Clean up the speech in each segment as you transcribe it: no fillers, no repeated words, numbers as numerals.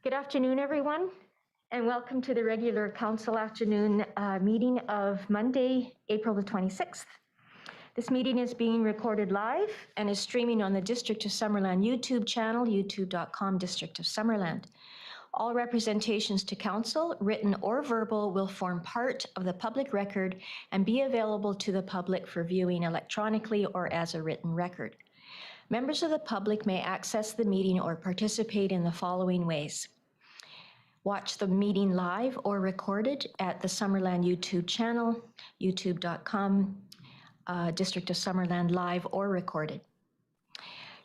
Good afternoon, everyone, and welcome to the regular council afternoon meeting of Monday, April the 26th. This meeting is being recorded live and is streaming on the District of Summerland YouTube channel, youtube.com District of Summerland. All representations to council, written or verbal, will form part of the public record and be available to the public for viewing electronically or as a written record. Members of the public may access the meeting or participate in the following ways. Watch the meeting live or recorded at the Summerland YouTube channel, youtube.com, District of Summerland live or recorded.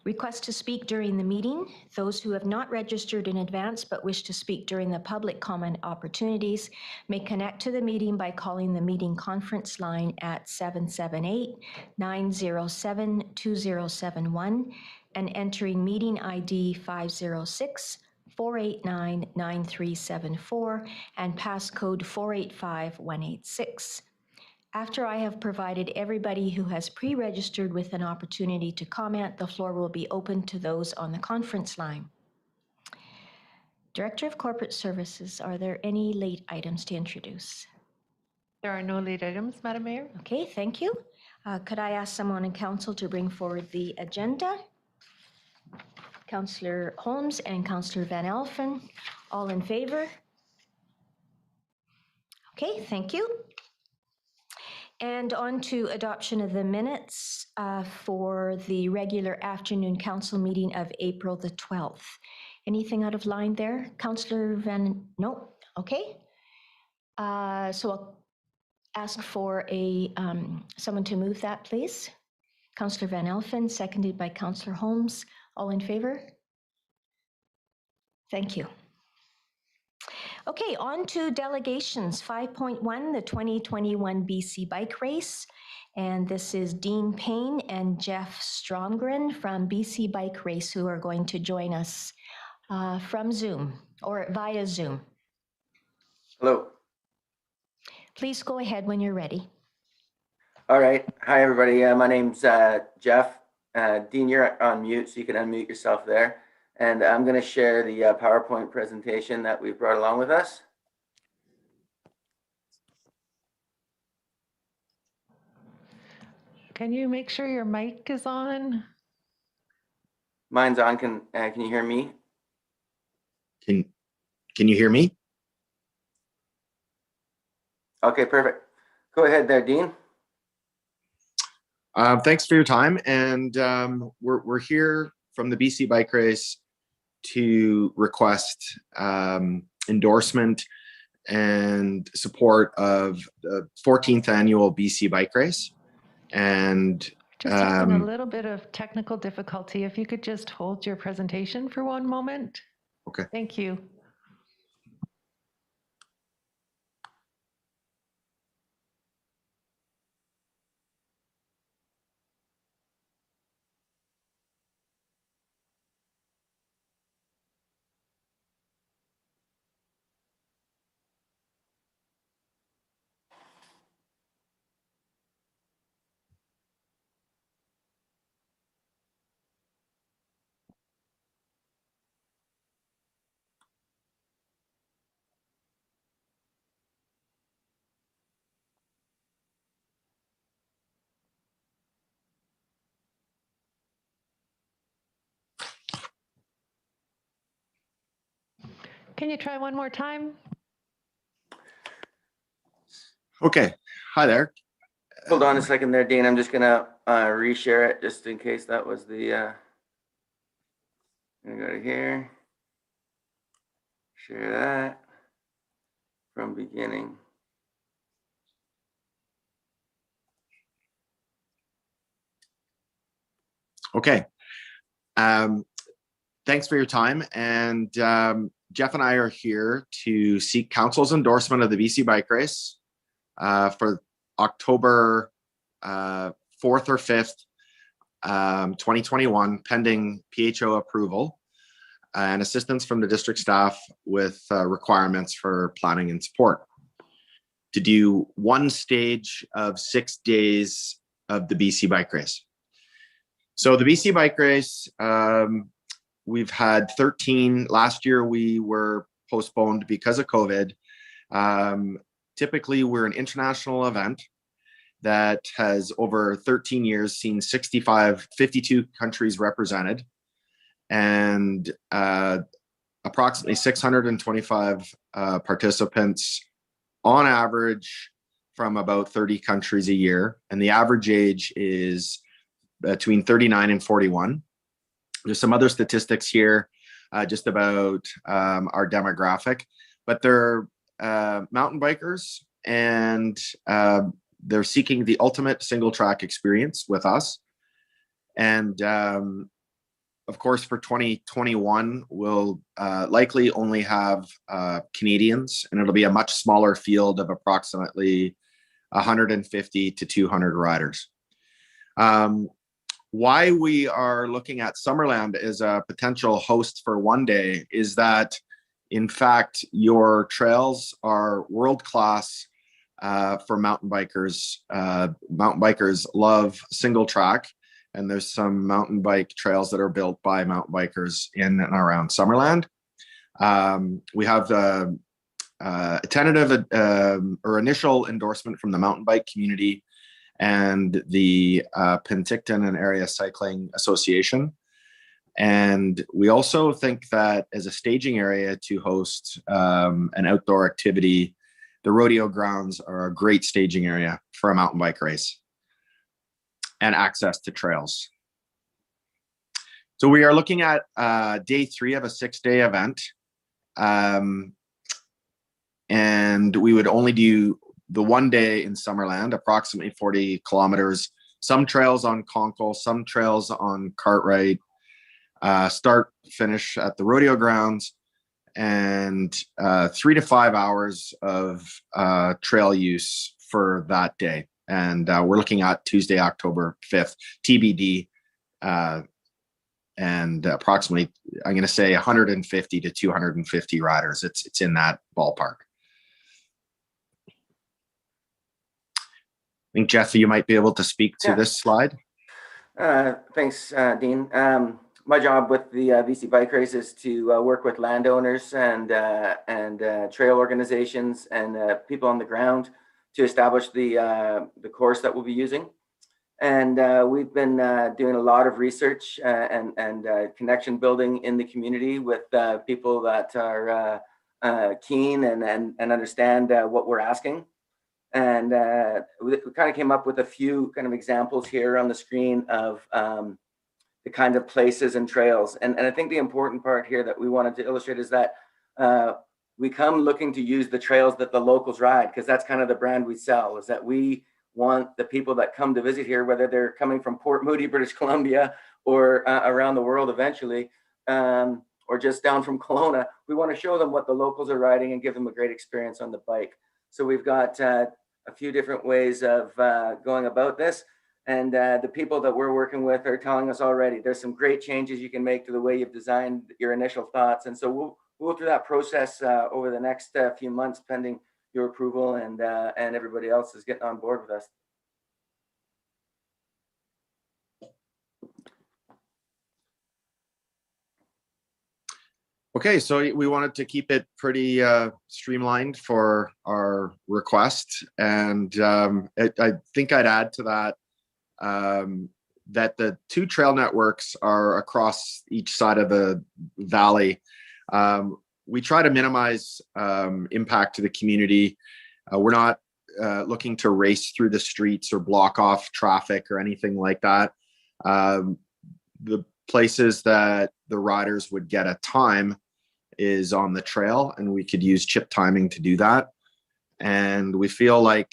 Request to speak during the meeting. Those who have not registered in advance but wish to speak during the public comment opportunities may connect to the meeting by calling the meeting conference line at 778-907-2071 and entering meeting ID 506-489-9374 and passcode 485186. After I have provided everybody who has pre-registered with an opportunity to comment, the floor will be open to those on the conference line. Director of Corporate Services, are there any late items to introduce? There are no late items, Madam Mayor. Okay, thank you. Could I ask someone in council to bring forward the agenda? Councillor Holmes and Councillor Van Elfen, all in favor? Okay, thank you. And on to adoption of the minutes for the regular afternoon council meeting of April the 12th. Anything out of line there? Councillor Van, no, okay. So I'll ask for someone to move that, please. Councillor Van Elfen, seconded by Councillor Holmes. All in favor? Thank you. Okay, on to delegations. 5.1, the 2021 BC Bike Race. And this is Dean Payne and Jeff Stromgren from BC Bike Race who are going to join us from Zoom or via Zoom. Hello. Please go ahead when you're ready. All right. Hi, everybody. My name's Jeff. Dean, you're on mute, so you can unmute yourself there. And I'm going to share the PowerPoint presentation that we've brought along with us. Can you make sure your mic is on? Mine's on. Can you hear me? Can you hear me? Okay, perfect. Go ahead there, Dean. Thanks for your time. And we're here from the BC Bike Race to request endorsement and support of the 14th annual BC Bike Race. And just having a little bit of technical difficulty. If you could just hold your presentation for one moment. Okay. Thank you. Can you try one more time? Okay, hi there. Hold on a second there, Dean. I'm just gonna reshare it just in case that was the. I'm gonna go to here. Share that from beginning. Okay. Thanks for your time. And Jeff and I are here to seek council's endorsement of the BC Bike Race for October 4th or 5th, 2021, pending PHO approval and assistance from the district staff with requirements for planning and support to do one stage of 6 days of the BC Bike Race. So the BC Bike Race, we've had 13. Last year we were postponed because of COVID. Typically, we're an international event that has over 13 years seen 52 countries represented, and approximately 625 participants on average from about 30 countries a year. And the average age is between 39 and 41. There's some other statistics here just about our demographic, but they're mountain bikers, and they're seeking the ultimate single track experience with us. And of course, for 2021, we'll likely only have Canadians, and it'll be a much smaller field of approximately 150 to 200 riders. Why we are looking at Summerland as a potential host for one day is that, in fact, your trails are world-class for mountain bikers. Mountain bikers love single track, and there's some mountain bike trails that are built by mountain bikers in and around Summerland. We have a tentative or initial endorsement from the mountain bike community and the Penticton and Area Cycling Association. And we also think that as a staging area to host an outdoor activity, the rodeo grounds are a great staging area for a mountain bike race and access to trails. So we are looking at day 3 of a 6-day event. And we would only do the one day in Summerland, approximately 40 kilometers, some trails on Conkle, some trails on Cartwright, start, finish at the rodeo grounds, and 3 to 5 hours of trail use for that day. And we're looking at Tuesday, October 5th, TBD, and approximately, I'm going to say 150 to 250 riders. It's in that ballpark. I think, Jeff, you might be able to speak to this slide. Thanks, Dean. My job with the BC Bike Race is to work with landowners and trail organizations and people on the ground to establish the course that we'll be using. And we've been doing a lot of research and connection building in the community with people that are keen and understand what we're asking. And we kind of came up with a few kind of examples here on the screen of the kind of places and trails. And I think the important part here that we wanted to illustrate is that we come looking to use the trails that the locals ride, because that's kind of the brand we sell, is that we want the people that come to visit here, whether they're coming from Port Moody, British Columbia, or around the world eventually, or just down from Kelowna, we want to show them what the locals are riding and give them a great experience on the bike. So we've got a few different ways of going about this. And the people that we're working with are telling us already there's some great changes you can make to the way you've designed your initial thoughts. And so we'll go through that process over the next few months, pending your approval and everybody else is getting on board with us. Okay, so we wanted to keep it pretty streamlined for our request. And I think I'd add to that that the 2 trail networks are across each side of the valley. we try to minimize impact to the community. We're not looking to race through the streets or block off traffic or anything like that. The places that the riders would get a time is on the trail, and we could use chip timing to do that. And we feel like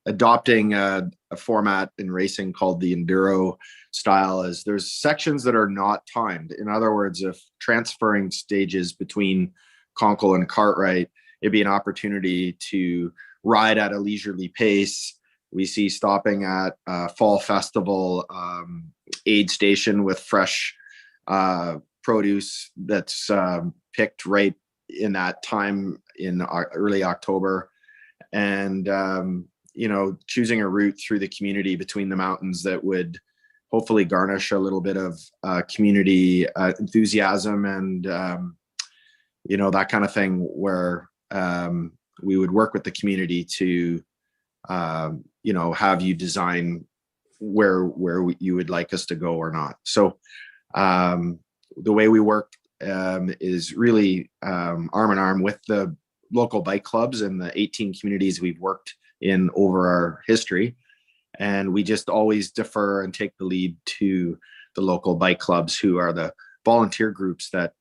adopting a format in racing called the enduro style is there's sections that are not timed. In other words, if transferring stages between Conkle and Cartwright, it'd be an opportunity to ride at a leisurely pace. We see stopping at Fall Festival aid station with fresh produce that's picked right in that time in early October. And, choosing a route through the community between the mountains that would hopefully garnish a little bit of community enthusiasm and, that kind of thing where we would work with the community to, have you design where you would like us to go or not. So the way we work is really arm in arm with the local bike clubs and the 18 communities we've worked in over our history. And we just always defer and take the lead to the local bike clubs, who are the volunteer groups that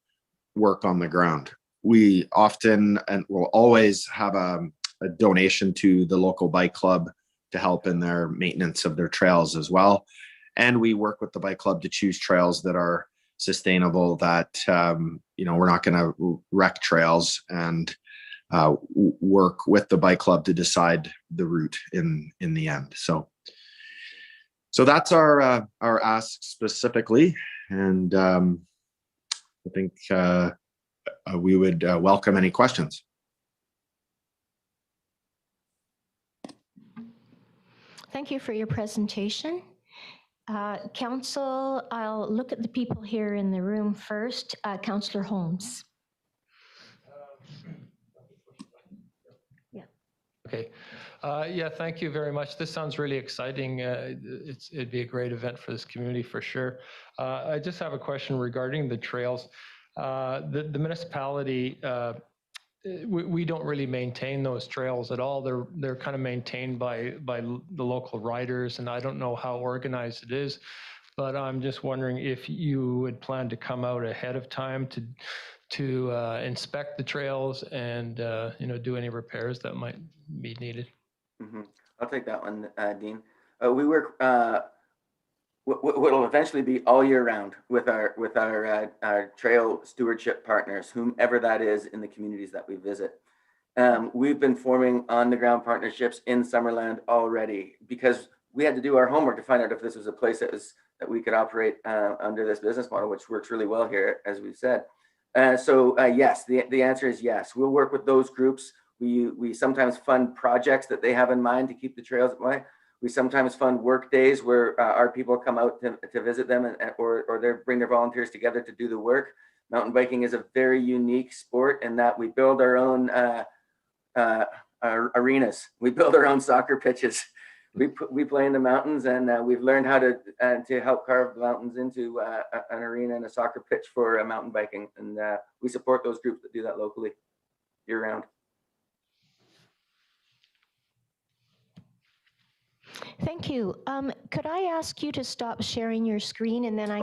work on the ground. We often and will always have a donation to the local bike club to help in their maintenance of their trails as well. And we work with the bike club to choose trails that are sustainable, that, we're not going to wreck trails, and work with the bike club to decide the route in the end. So that's our ask specifically. And I think we would welcome any questions. Thank you for your presentation. Council, I'll look at the people here in the room first. Councillor Holmes. Okay. Thank you very much. This sounds really exciting. It'd be a great event for this community for sure. I just have a question regarding the trails. The municipality, we don't really maintain those trails at all. They're kind of maintained by the local riders, and I don't know how organized it is, but I'm just wondering if you would plan to come out ahead of time to inspect the trails and do any repairs that might be needed. Mm-hmm. I'll take that one, Dean. We work what'll eventually be all year round with our trail stewardship partners, whomever that is in the communities that we visit. We've been forming on the ground partnerships in Summerland already because we had to do our homework to find out if this was a place that we could operate under this business model, which works really well here, as we've said. Yes, the answer is yes. We'll work with those groups. We sometimes fund projects that they have in mind to keep the trails at way. We sometimes fund work days where our people come out to visit them or they bring their volunteers together to do the work. Mountain biking is a very unique sport in that we build our own arenas. We build our own soccer pitches. We play in the mountains, and we've learned how to help carve the mountains into an arena and a soccer pitch for mountain biking. And we support those groups that do that locally year round. Thank you. Could I ask you to stop sharing your screen, and then I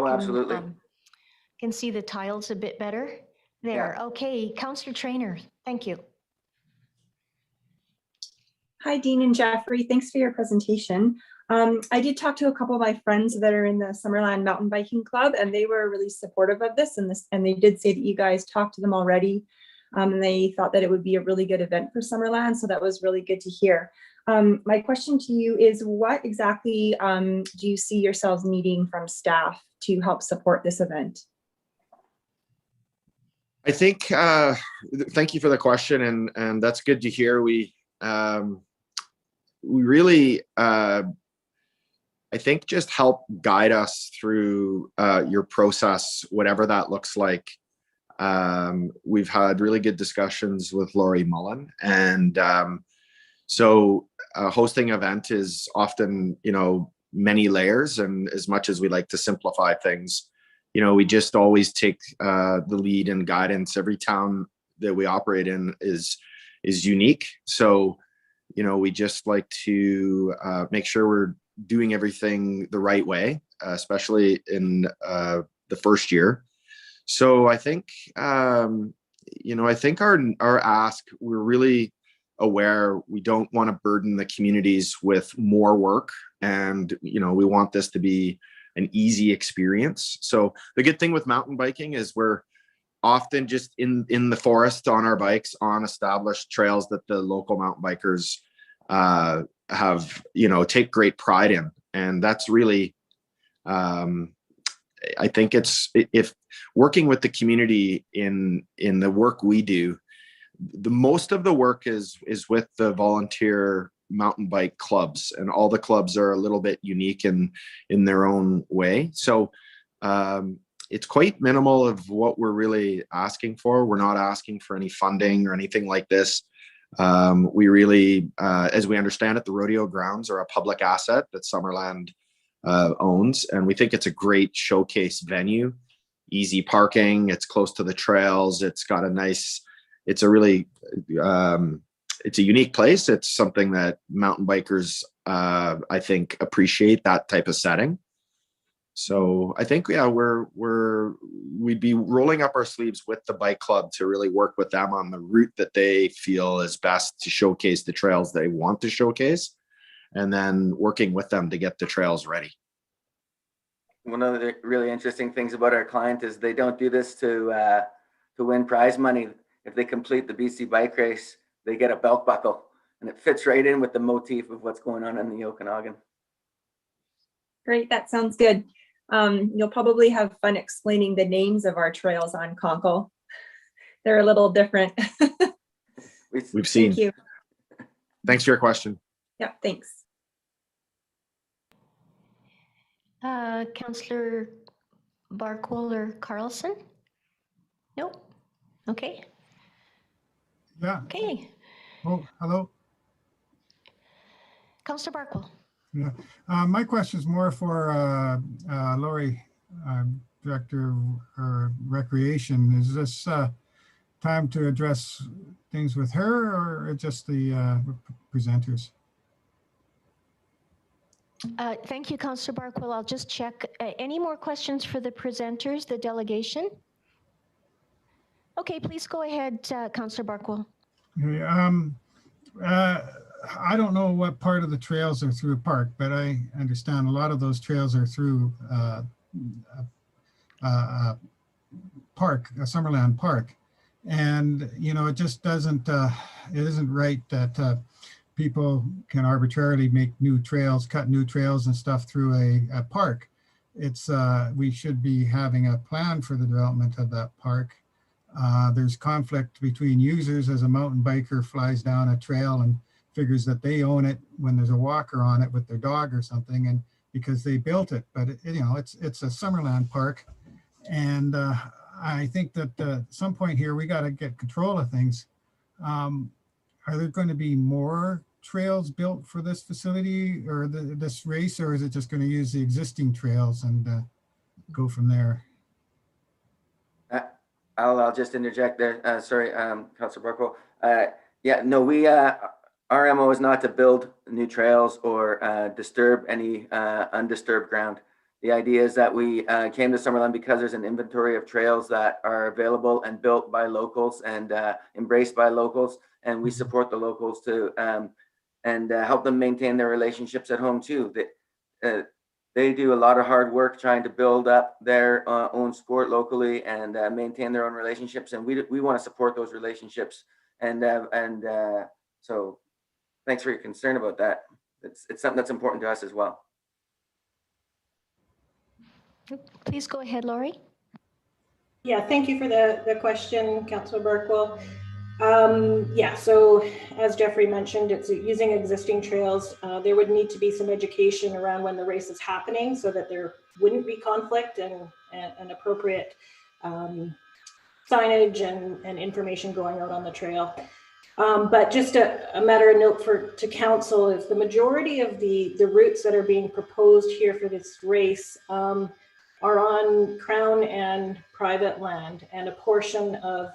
can see the tiles a bit better? There. Yeah. Okay. Councillor Traynor, thank you. Hi, Dean and Jeffrey. Thanks for your presentation. I did talk to a couple of my friends that are in the Summerland Mountain Biking Club, and they were really supportive of this. And they did say that you guys talked to them already, and they thought that it would be a really good event for Summerland. So that was really good to hear. My question to you is, what exactly do you see yourselves needing from staff to help support this event? I think, thank you for the question, and that's good to hear. We really, I think, just help guide us through your process, whatever that looks like. We've had really good discussions with Laurie Mullen, and so hosting an event is often, many layers, and as much as we like to simplify things, we just always take the lead and guidance. Every town that we operate in is unique. So, we just like to make sure we're doing everything the right way, especially in the first year. So I think, I think our ask, we're really aware we don't want to burden the communities with more work, and we want this to be an easy experience. So the good thing with mountain biking is we're often just in the forest on our bikes on established trails that the local mountain bikers have take great pride in, and that's really I think if working with the community in the work we do, the most of the work is with the volunteer mountain bike clubs, and all the clubs are a little bit unique in their own way. So it's quite minimal of what we're really asking for. We're not asking for any funding or anything like this. We really, as we understand it, the rodeo grounds are a public asset that Summerland owns, and we think it's a great showcase venue. Easy parking, it's close to the trails, it's got a nice, it's a really it's a unique place. It's something that mountain bikers I think appreciate, that type of setting. So I think we'd be rolling up our sleeves with the bike club to really work with them on the route that they feel is best to showcase the trails they want to showcase, and then working with them to get the trails ready. One of the really interesting things about our client is they don't do this to win prize money. If they complete the BC bike race, they get a belt buckle, and it fits right in with the motif of what's going on in the Okanagan. Great, that sounds good. You'll probably have fun explaining the names of our trails on Conkle. They're a little different. We've seen. Thank you. Thanks for your question. Yeah, thanks. Councillor Barkwell or Carlson? No? Okay. Yeah. Okay. Oh, hello. Councillor Barkwell. Yeah. My question is more for Lori, Director of Recreation. Is this time to address things with her, or just the presenters? Thank you, Councillor Barkwell. I'll just check. Any more questions for the presenters, the delegation? Okay, please go ahead, Councillor Barkwell. I don't know what part of the trails are through a park, but I understand a lot of those trails are through a park, a Summerland park. And, it just doesn't, it isn't right that people can arbitrarily make new trails, cut new trails and stuff through a park. It's, we should be having a plan for the development of that park. There's conflict between users as a mountain biker flies down a trail and figures that they own it when there's a walker on it with their dog or something, and because they built it. But it's a Summerland park, and I think that at some point here we got to get control of things. Are there going to be more trails built for this facility or this race, or is it just going to use the existing trails and go from there? I'll just interject there. Sorry, Councillor Barkwell. Yeah, no, our MO is not to build new trails or disturb any undisturbed ground. The idea is that we came to Summerland because there's an inventory of trails that are available and built by locals and embraced by locals, and we support the locals to and help them maintain their relationships at home too. They do a lot of hard work trying to build up their own sport locally and maintain their own relationships, and we want to support those relationships. And so, thanks for your concern about that. It's something that's important to us as well. Please go ahead, Lori. Yeah, thank you for the question, Councillor Barkwell. Yeah, so as Jeffrey mentioned, it's using existing trails. There would need to be some education around when the race is happening so that there wouldn't be conflict and appropriate signage and information going out on the trail. But just a matter of note to council is the majority of the routes that are being proposed here for this race are on Crown and private land and a portion of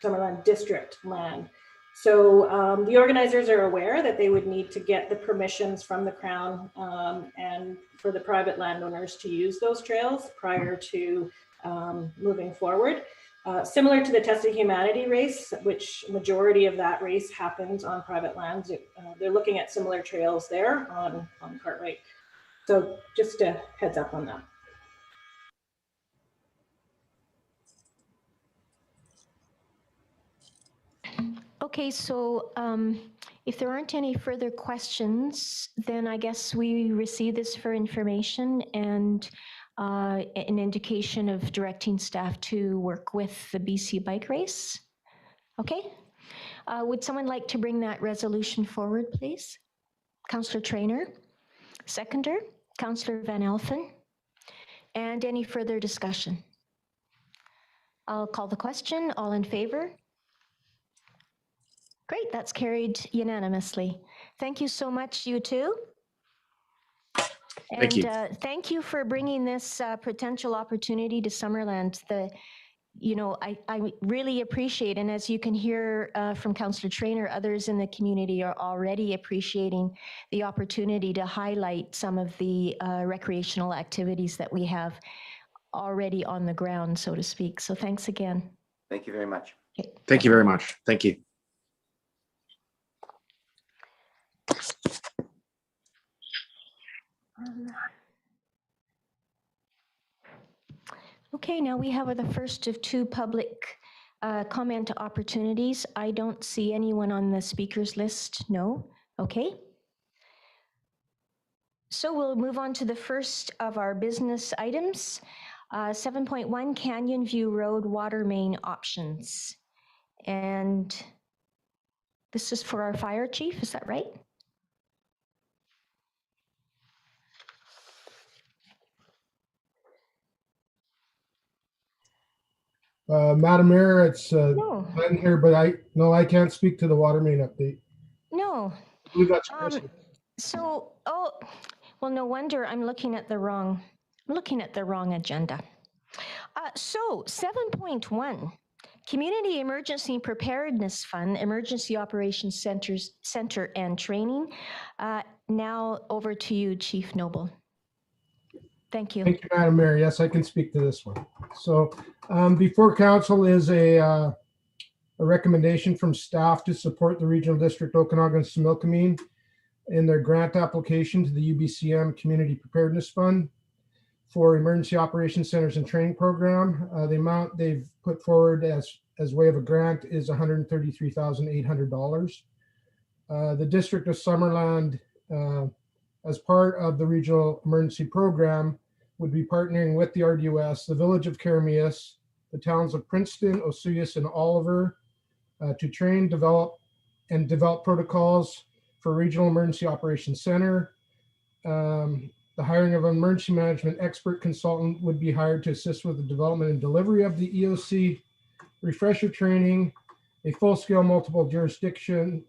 Summerland district land. So the organizers are aware that they would need to get the permissions from the Crown and for the private landowners to use those trails prior to moving forward. Similar to the Test of Humanity race, which majority of that race happens on private lands, they're looking at similar trails there on Cartwright. So just a heads up on that. Okay, so if there aren't any further questions, then I guess we receive this for information and an indication of directing staff to work with the BC bike race. Okay, would someone like to bring that resolution forward, please? Councillor Traynor, seconder, Councillor Van Elfen, and any further discussion? I'll call the question. All in favor? Great, that's carried unanimously. Thank you so much, you two. Thank you. And thank you for bringing this potential opportunity to Summerland. I really appreciate, and as you can hear from Councillor Traynor, others in the community are already appreciating the opportunity to highlight some of the recreational activities that we have already on the ground, so to speak. So thanks again. Thank you very much. Okay. Thank you very much. Thank you. Okay, now we have the first of two public comment opportunities. I don't see anyone on the speakers list. No. Okay. So we'll move on to the first of our business items. 7.1 Canyon View Road water main options. And this is for our fire chief, is that right? Madam Mayor, it's No. Glenn here, but I can't speak to the water main update. No. I believe that's Kristen. Well, no wonder I'm looking at the wrong agenda. So 7.1, Community Emergency Preparedness Fund, Emergency Operations Center and Training. Now over to you, Chief Noble. Thank you. Thank you, Madam Mayor. Yes, I can speak to this one. So before council is a recommendation from staff to support the Regional District Okanagan-Similkameen in their grant application to the UBCM Community Preparedness Fund for Emergency Operations Centers and Training Program. The amount they've put forward as way of a grant is $133,800. The District of Summerland, as part of the Regional Emergency Program, would be partnering with the RDUS, the Village of Karamias, the towns of Princeton, Osoyoos, and Oliver to train, develop protocols for Regional Emergency Operations Center. The hiring of an emergency management expert consultant would be hired to assist with the development and delivery of the EOC, refresher training, a full-scale multiple jurisdiction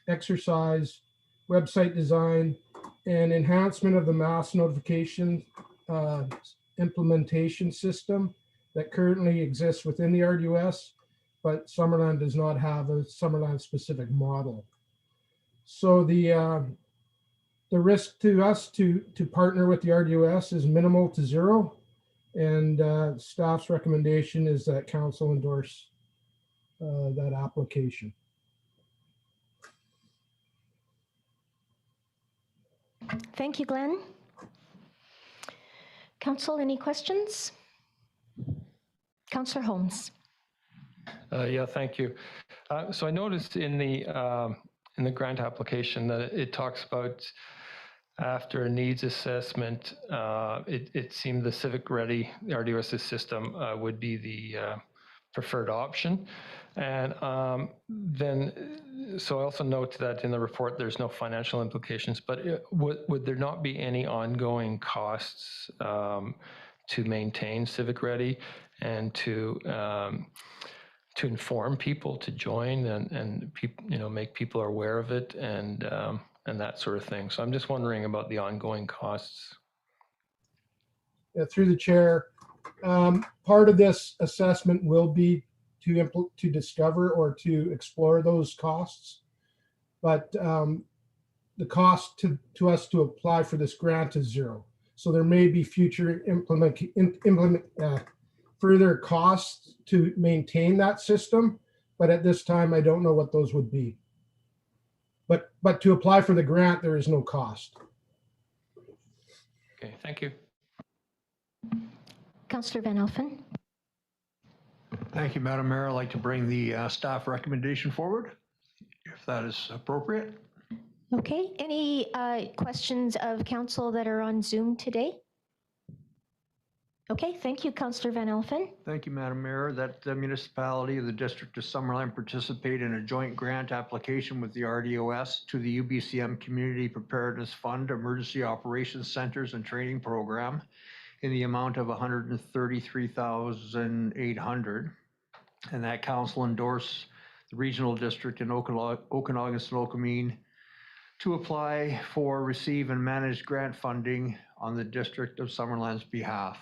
exercise, website design, and enhancement of the mass notification implementation system that currently exists within the RDUS, but Summerland does not have a Summerland specific model. So the risk to us to partner with the RDUS is minimal to zero, and staff's recommendation is that council endorse that application. Thank you, Glenn. Council, any questions? Councillor Holmes. Yeah, thank you. So I noticed in the grant application that it talks about after a needs assessment, it seemed the Civic Ready, the RDUS's system, would be the preferred option. And so I also note that in the report, there's no financial implications, but would there not be any ongoing costs to maintain Civic Ready and to inform people to join and make people aware of it and that sort of thing. So I'm just wondering about the ongoing costs. through the chair, part of this assessment will be to discover or to explore those costs, but the cost to us to apply for this grant is zero. So there may be future further costs to maintain that system, but at this time I don't know what those would be. But to apply for the grant, there is no cost. Okay, thank you. Councillor Van Elfen. Thank you, Madam Mayor. I'd like to bring the staff recommendation forward, if that is appropriate. Okay, any questions of council that are on Zoom today? Okay, thank you, Councillor Van Elfen. Thank you, Madam Mayor. That the municipality of the District of Summerland participate in a joint grant application with the RDOS to the UBCM Community Preparedness Fund Emergency Operations Centers and Training Program in the amount of $133,800. And that council endorse the regional district in Okanagan, Snoqualmie to apply for, receive, and manage grant funding on the District of Summerland's behalf.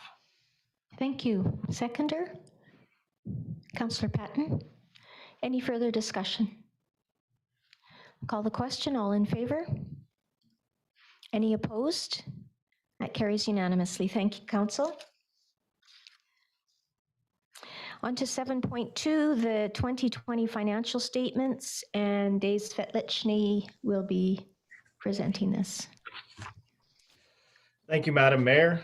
Thank you. Seconder? Councillor Patton. Any further discussion? Call the question. All in favor? Any opposed? That carries unanimously. Thank you, Council. On to 7.2, the 2020 financial statements, and Dave Svetlichny will be presenting this. Thank you, Madam Mayor.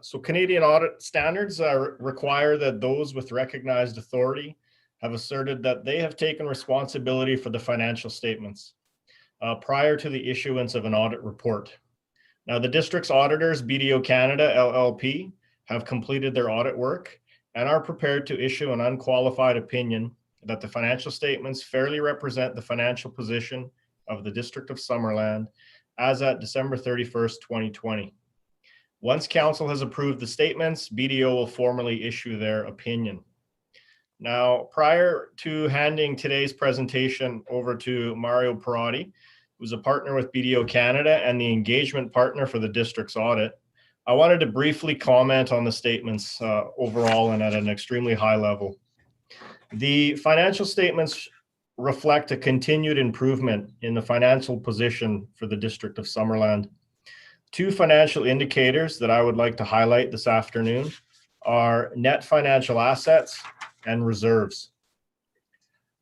So Canadian audit standards require that those with recognized authority have asserted that they have taken responsibility for the financial statements prior to the issuance of an audit report. Now, the district's auditors, BDO Canada LLP, have completed their audit work and are prepared to issue an unqualified opinion that the financial statements fairly represent the financial position of the District of Summerland as at December 31st, 2020. Once council has approved the statements, BDO will formally issue their opinion. Now, prior to handing today's presentation over to Mario Perotti, who's a partner with BDO Canada and the engagement partner for the district's audit, I wanted to briefly comment on the statements overall and at an extremely high level. The financial statements reflect a continued improvement in the financial position for the District of Summerland. Two financial indicators that I would like to highlight this afternoon are net financial assets and reserves.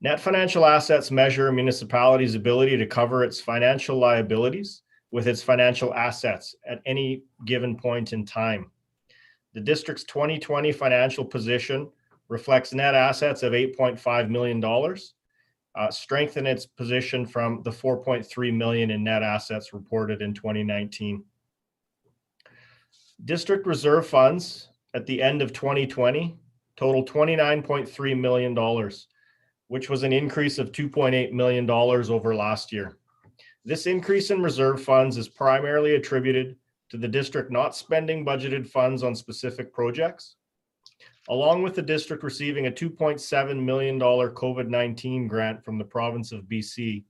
Net financial assets measure a municipality's ability to cover its financial liabilities with its financial assets at any given point in time. The district's 2020 financial position reflects net assets of $8.5 million, strengthen its position from the $4.3 million in net assets reported in 2019. District reserve funds at the end of 2020 total $29.3 million, which was an increase of $2.8 million over last year. This increase in reserve funds is primarily attributed to the district not spending budgeted funds on specific projects, along with the district receiving a $2.7 million COVID-19 grant from the province of BC,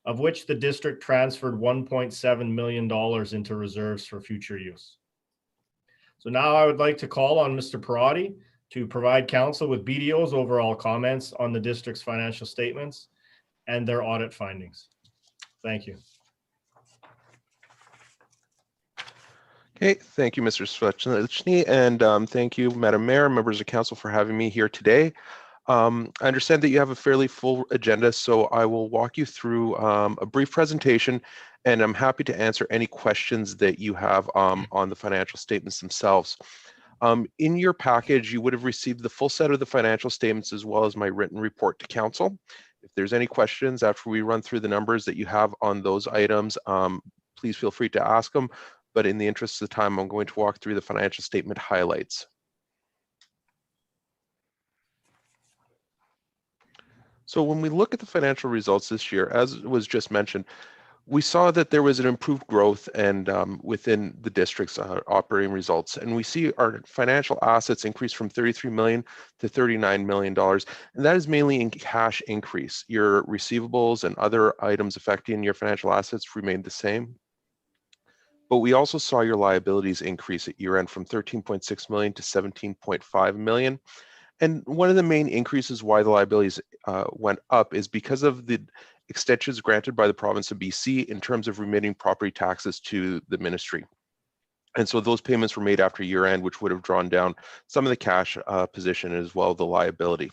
of which the district transferred $1.7 million into reserves for future use. So now I would like to call on Mr. Perotti to provide council with BDO's overall comments on the district's financial statements and their audit findings. Thank you. Okay, thank you, Mr. Svetlichny, and thank you, Madam Mayor, members of council, for having me here today. I understand that you have a fairly full agenda, so I will walk you through a brief presentation, and I'm happy to answer any questions that you have on the financial statements themselves. In your package, you would have received the full set of the financial statements as well as my written report to council. If there's any questions after we run through the numbers that you have on those items, please feel free to ask them. But in the interest of time, I'm going to walk through the financial statement highlights. So when we look at the financial results this year, as was just mentioned, we saw that there was an improved growth and within the district's operating results. And we see our financial assets increase from $33 million to $39 million. And that is mainly in cash increase. Your receivables and other items affecting your financial assets remained the same. But we also saw your liabilities increase at year end from 13.6 million to 17.5 million. And one of the main increases why the liabilities went up is because of the extensions granted by the province of BC in terms of remitting property taxes to the ministry. And so those payments were made after year end, which would have drawn down some of the cash position as well as the liability.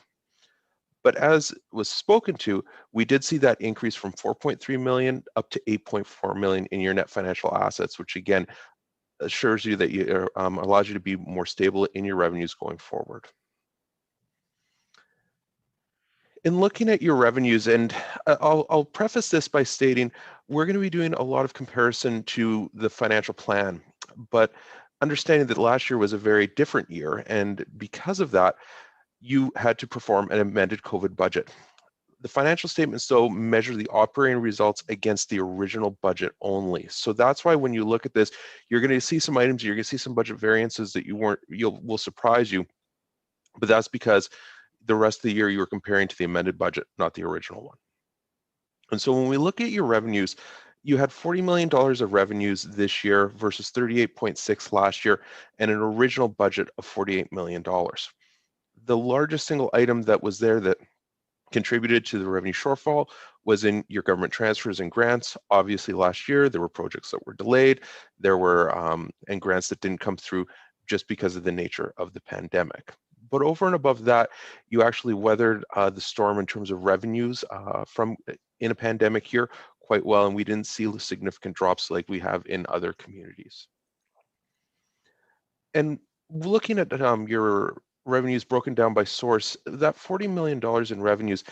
But as was spoken to, we did see that increase from 4.3 million up to 8.4 million in your net financial assets, which again assures you that you allows you to be more stable in your revenues going forward. In looking at your revenues, and I'll preface this by stating we're going to be doing a lot of comparison to the financial plan, but understanding that last year was a very different year, and because of that, you had to perform an amended COVID budget. The financial statements, though, measure the operating results against the original budget only. So that's why when you look at this, you're going to see some items, you're going to see some budget variances that will surprise you, but that's because the rest of the year you were comparing to the amended budget, not the original one. And so when we look at your revenues, you had $40 million of revenues this year versus 38.6 last year and an original budget of $48 million. The largest single item that was there that contributed to the revenue shortfall was in your government transfers and grants. Obviously last year there were projects that were delayed, there were and grants that didn't come through just because of the nature of the pandemic. But over and above that, you actually weathered the storm in terms of revenues from in a pandemic year quite well, and we didn't see significant drops like we have in other communities. And looking at your revenues broken down by source, that $40 million in revenues,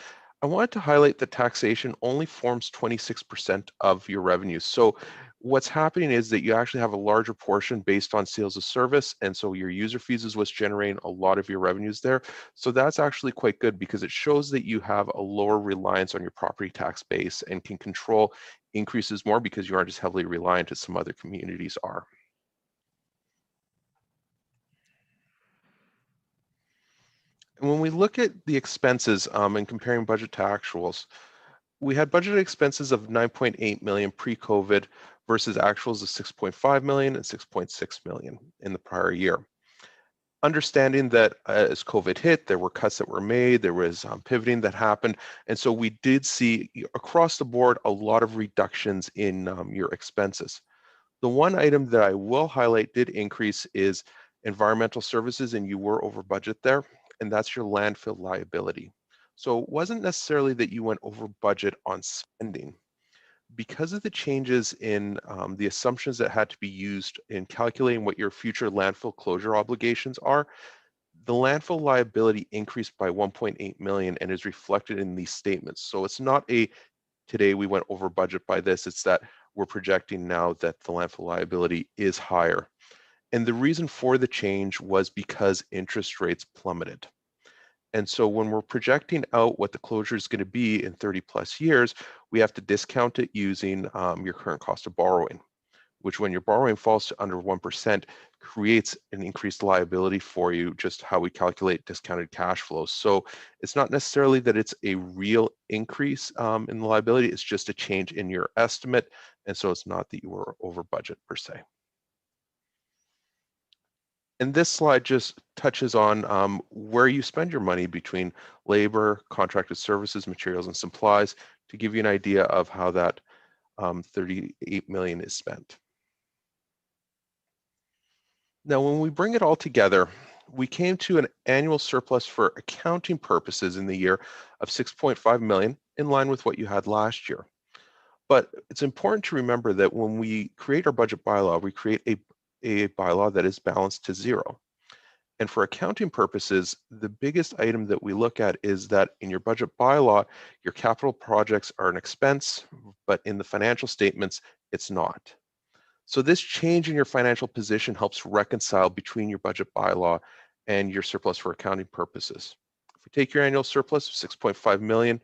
I wanted to highlight that taxation only forms 26% of your revenues. So what's happening is that you actually have a larger portion based on sales of service, and so your user fees is what's generating a lot of your revenues there. So that's actually quite good because it shows that you have a lower reliance on your property tax base and can control increases more because you aren't as heavily reliant as some other communities are. And when we look at the expenses and comparing budget to actuals, we had budgeted expenses of 9.8 million pre-COVID versus actuals of 6.5 million and 6.6 million in the prior year. Understanding that as COVID hit, there were cuts that were made, there was pivoting that happened, and so we did see across the board a lot of reductions in your expenses. The one item that I will highlight did increase is environmental services, and you were over budget there, and that's your landfill liability. So it wasn't necessarily that you went over budget on spending. Because of the changes in the assumptions that had to be used in calculating what your future landfill closure obligations are, the landfill liability increased by 1.8 million and is reflected in these statements. So it's not a today we went over budget by this, it's that we're projecting now that the landfill liability is higher. And the reason for the change was because interest rates plummeted. And so when we're projecting out what the closure is going to be in 30 plus years, we have to discount it using your current cost of borrowing, which when your borrowing falls to under 1%, creates an increased liability for you, just how we calculate discounted cash flows. So it's not necessarily that it's a real increase in the liability, it's just a change in your estimate. And so it's not that you were over budget per se. And this slide just touches on where you spend your money between labor, contracted services, materials, and supplies to give you an idea of how that 38 million is spent. Now, when we bring it all together, we came to an annual surplus for accounting purposes in the year of 6.5 million, in line with what you had last year. But it's important to remember that when we create our budget bylaw, we create a bylaw that is balanced to zero. And for accounting purposes, the biggest item that we look at is that in your budget bylaw, your capital projects are an expense, but in the financial statements, it's not. So this change in your financial position helps reconcile between your budget bylaw and your surplus for accounting purposes. If we take your annual surplus of 6.5 million,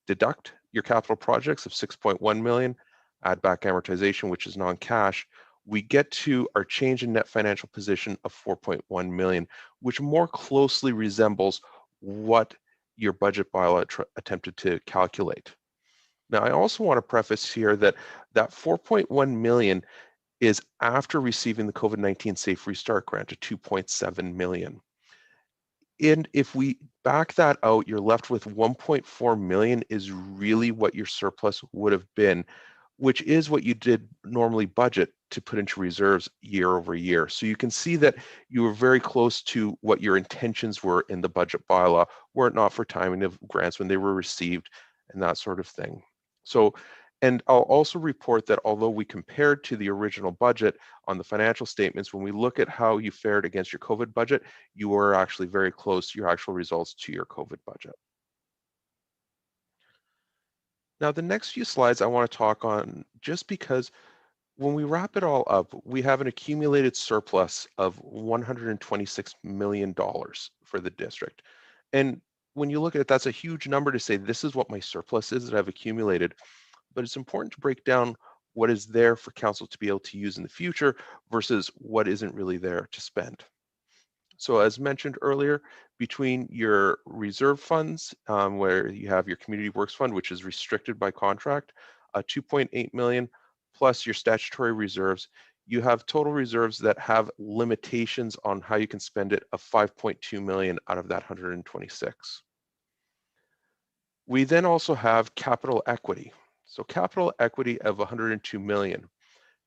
deduct your capital projects of 6.1 million, add back amortization, which is non-cash, we get to our change in net financial position of 4.1 million, which more closely resembles what your budget bylaw attempted to calculate. Now, I also want to preface here that that 4.1 million is after receiving the COVID-19 Safe Restart grant of $2.7 million. And if we back that out, you're left with $1.4 million is really what your surplus would have been, which is what you did normally budget to put into reserves year over year. So you can see that you were very close to what your intentions were in the budget bylaw, were it not for timing of grants when they were received and that sort of thing. So, and I'll also report that although we compared to the original budget on the financial statements, when we look at how you fared against your COVID budget, you were actually very close to your actual results to your COVID budget. Now, the next few slides I want to talk on, just because when we wrap it all up, we have an accumulated surplus of $126 million for the district. And when you look at it, that's a huge number to say, this is what my surplus is that I've accumulated. But it's important to break down what is there for council to be able to use in the future versus what isn't really there to spend. So as mentioned earlier, between your reserve funds, where you have your community works fund, which is restricted by contract, 2.8 million, plus your statutory reserves, you have total reserves that have limitations on how you can spend it of 5.2 million out of that 126. We then also have capital equity. So capital equity of 102 million.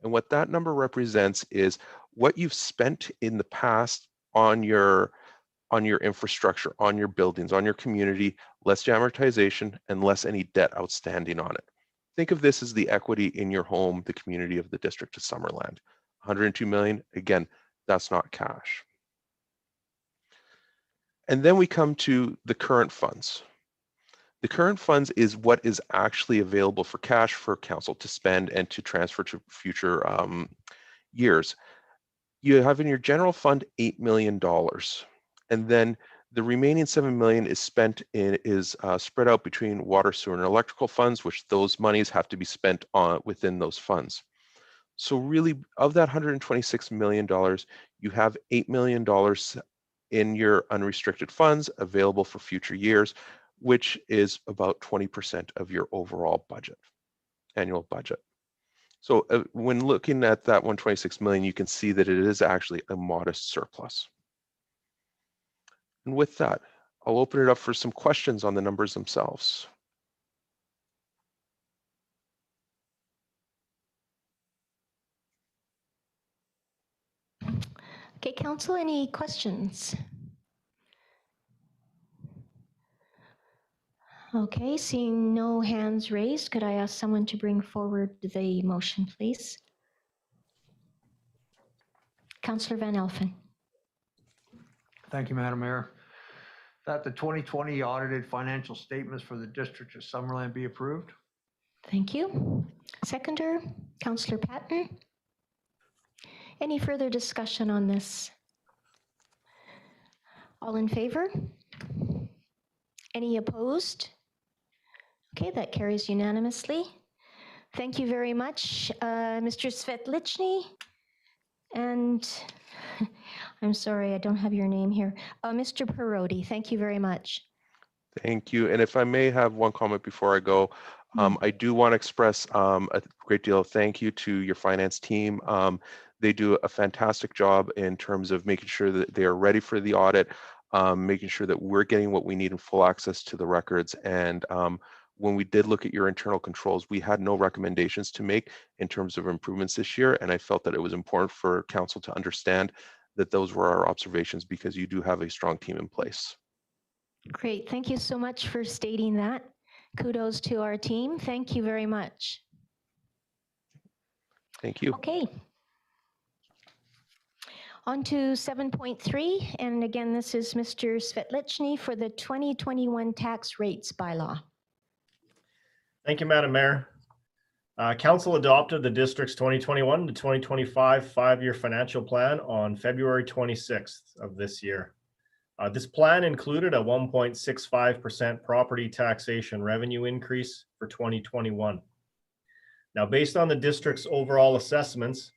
And what that number represents is what you've spent in the past on your infrastructure, on your buildings, on your community, less amortization and less any debt outstanding on it. Think of this as the equity in your home, the community of the district of Summerland. 102 million, again, that's not cash. And then we come to the current funds. The current funds is what is actually available for cash for council to spend and to transfer to future years. You have in your general fund $8 million, and then the remaining $7 million is spread out between water, sewer, and electrical funds, which those monies have to be spent on within those funds. So really, of that $126 million, you have $8 million in your unrestricted funds available for future years, which is about 20% of your overall budget, annual budget. So when looking at that 126 million, you can see that it is actually a modest surplus. And with that, I'll open it up for some questions on the numbers themselves. Okay, council, any questions? Okay, seeing no hands raised, could I ask someone to bring forward the motion, please? Councillor Van Elfen. Thank you, Madam Mayor. That the 2020 audited financial statements for the District of Summerland be approved. Thank you. Seconder, Councillor Patton. Any further discussion on this? All in favor? Any opposed? Okay, that carries unanimously. Thank you very much, Mr. Svetlichny. And I'm sorry, I don't have your name here. Mr. Parodi, thank you very much. Thank you. And if I may have one comment before I go, I do want to express a great deal of thank you to your finance team. They do a fantastic job in terms of making sure that they are ready for the audit, making sure that we're getting what we need in full access to the records. And when we did look at your internal controls, we had no recommendations to make in terms of improvements this year. And I felt that it was important for council to understand that those were our observations because you do have a strong team in place. Great, thank you so much for stating that. Kudos to our team. Thank you very much. Thank you. Okay. On to 7.3, and again, this is Mr. Svetlichny for the 2021 tax rates bylaw. Thank you, Madam Mayor. Council adopted the district's 2021 to 2025 five-year financial plan on February 26th of this year. This plan included a 1.65% property taxation revenue increase for 2021. Now, based on the district's overall assessments,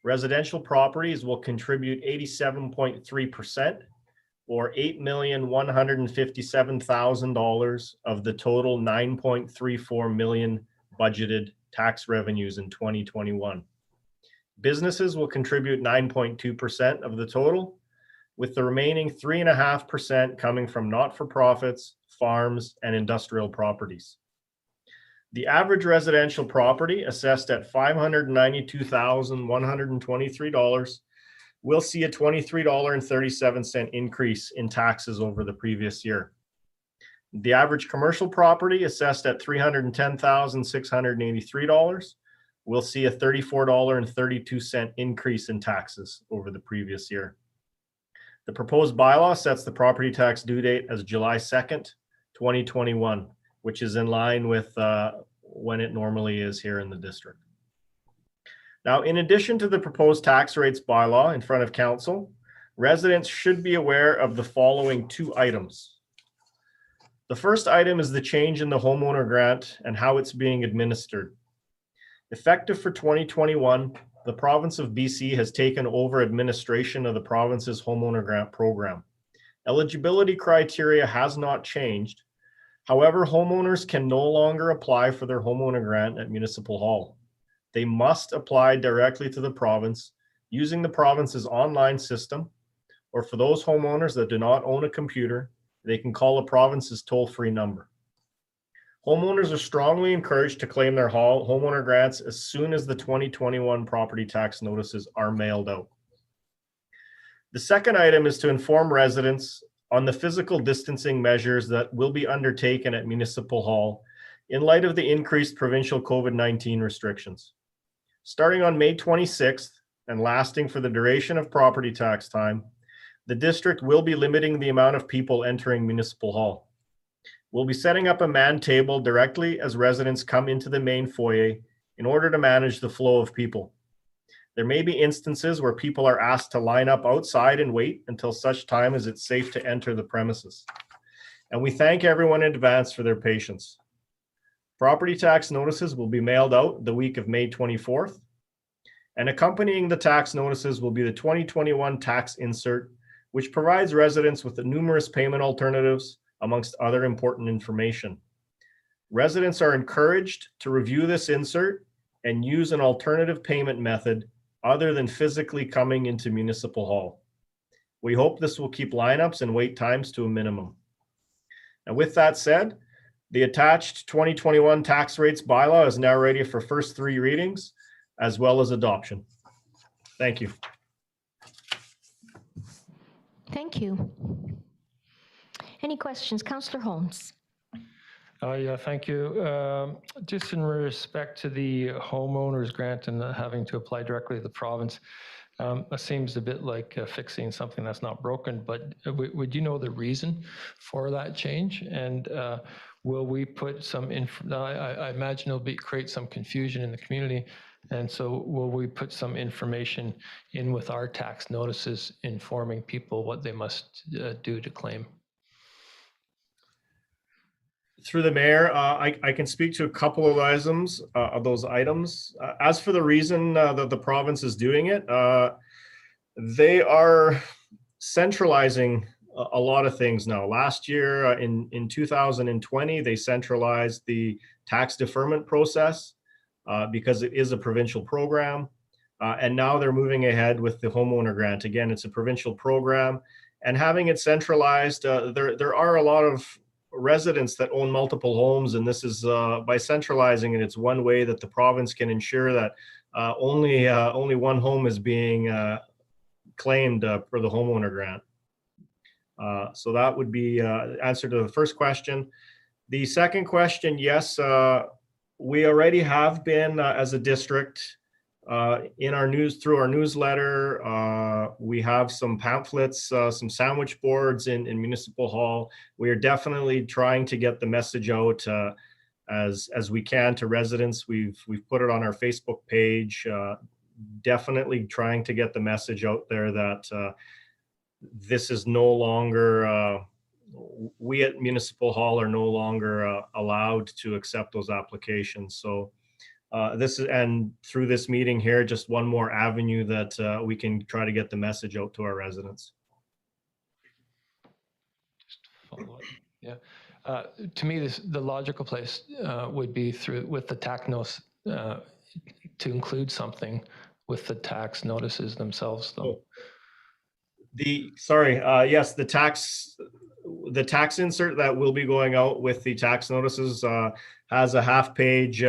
residential properties will contribute 87.3%, or $8,157,000 of the total $9.34 million budgeted tax revenues in 2021. Businesses will contribute 9.2% of the total, with the remaining 3.5% coming from not-for-profits, farms, and industrial properties. The average residential property assessed at $592,123 will see a $23.37 increase in taxes over the previous year. The average commercial property assessed at $310,683 will see a $34.32 increase in taxes over the previous year. The proposed bylaw sets the property tax due date as July 2nd, 2021, which is in line with when it normally is here in the district. Now, in addition to the proposed tax rates bylaw in front of council, residents should be aware of the following 2 items. The first item is the change in the homeowner grant and how it's being administered. Effective for 2021, the province of BC has taken over administration of the province's homeowner grant program. Eligibility criteria has not changed. However, homeowners can no longer apply for their homeowner grant at Municipal Hall. They must apply directly to the province using the province's online system, or for those homeowners that do not own a computer, they can call the province's toll-free number. Homeowners are strongly encouraged to claim their homeowner grants as soon as the 2021 property tax notices are mailed out. The second item is to inform residents on the physical distancing measures that will be undertaken at Municipal Hall in light of the increased provincial COVID-19 restrictions. Starting on May 26th and lasting for the duration of property tax time, the district will be limiting the amount of people entering Municipal Hall. We'll be setting up a man table directly as residents come into the main foyer in order to manage the flow of people. There may be instances where people are asked to line up outside and wait until such time as it's safe to enter the premises. And we thank everyone in advance for their patience. Property tax notices will be mailed out the week of May 24th, and accompanying the tax notices will be the 2021 tax insert, which provides residents with the numerous payment alternatives, amongst other important information. Residents are encouraged to review this insert and use an alternative payment method other than physically coming into Municipal Hall. We hope this will keep lineups and wait times to a minimum. And with that said, the attached 2021 tax rates bylaw is now ready for first 3 readings as well as adoption. Thank you. Thank you. Any questions? Councillor Holmes. Yeah, thank you. Just in respect to the homeowners grant and having to apply directly to the province, it seems a bit like fixing something that's not broken, but would you know the reason for that change? And will we put some, I imagine it'll create some confusion in the community. And so will we put some information in with our tax notices informing people what they must do to claim? Through the mayor, I can speak to a couple of those items. As for the reason that the province is doing it, they are centralizing a lot of things now. Last year, in 2020, they centralized the tax deferment process because it is a provincial program. And now they're moving ahead with the homeowner grant. Again, it's a provincial program. And having it centralized, there are a lot of residents that own multiple homes, and this is by centralizing it, it's one way that the province can ensure that only one home is being claimed for the homeowner grant. So that would be answer to the first question. The second question, yes, we already have been as a district through our newsletter. We have some pamphlets, some sandwich boards in Municipal Hall. We are definitely trying to get the message out as we can to residents. We've put it on our Facebook page. Definitely trying to get the message out there that this is no longer. We at Municipal Hall are no longer allowed to accept those applications. So. And through this meeting here, just one more avenue that we can try to get the message out to our residents. Just to follow up. Yeah. To me, the logical place would be with the TACNOS to include something with the tax notices themselves, though? Yes, the tax insert that will be going out with the tax notices has a half-page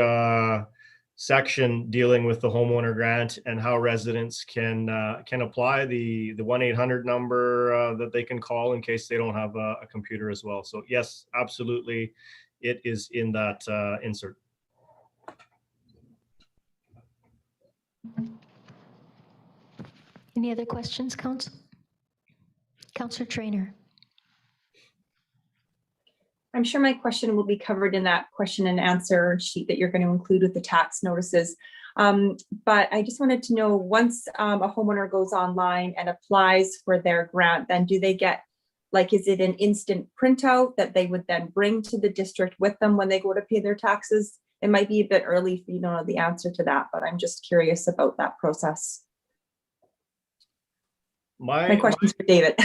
section dealing with the homeowner grant and how residents can apply, the 1-800 number that they can call in case they don't have a computer as well. So yes, absolutely, it is in that insert. Any other questions, Council? Councillor Trainer. I'm sure my question will be covered in that question and answer sheet that you're going to include with the tax notices. But I just wanted to know, once a homeowner goes online and applies for their grant, then do they get, like, is it an instant printout that they would then bring to the district with them when they go to pay their taxes? It might be a bit early for you to know the answer to that, but I'm just curious about that process. My question's for David.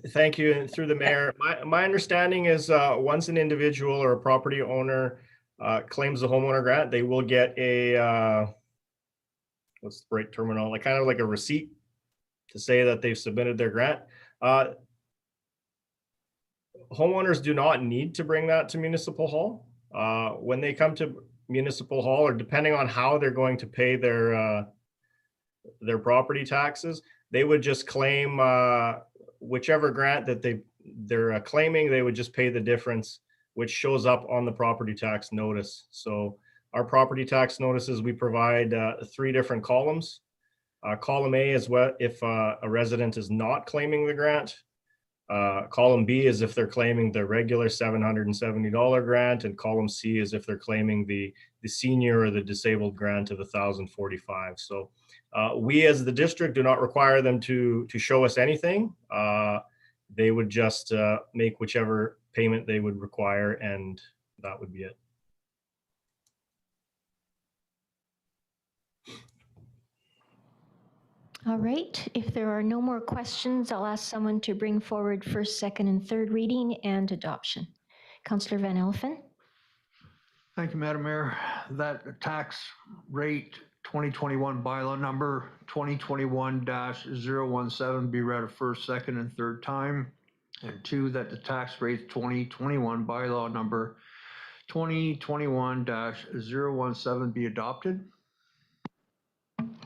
Thank you. And through the mayor, my understanding is once an individual or a property owner claims the homeowner grant, they will get a, what's the right terminology, kind of like a receipt to say that they've submitted their grant. Homeowners do not need to bring that to Municipal Hall. When they come to Municipal Hall, or depending on how they're going to pay their property taxes, they would just claim whichever grant that they're claiming. They would just pay the difference, which shows up on the property tax notice. So our property tax notices, we provide 3 different columns. Column A is what if a resident is not claiming the grant. Column B is if they're claiming the regular $770 grant, and column C is if they're claiming the senior or the disabled grant of $1,045. So we as the district do not require them to show us anything. They would just make whichever payment they would require, and that would be it. All right, if there are no more questions, I'll ask someone to bring forward first, second, and third reading and adoption. Councillor Van Elfen. Thank you, Madam Mayor. That tax rate 2021 bylaw number 2021-017 be read a first, second, and third time. And 2, that the tax rate 2021 bylaw number 2021-017 be adopted.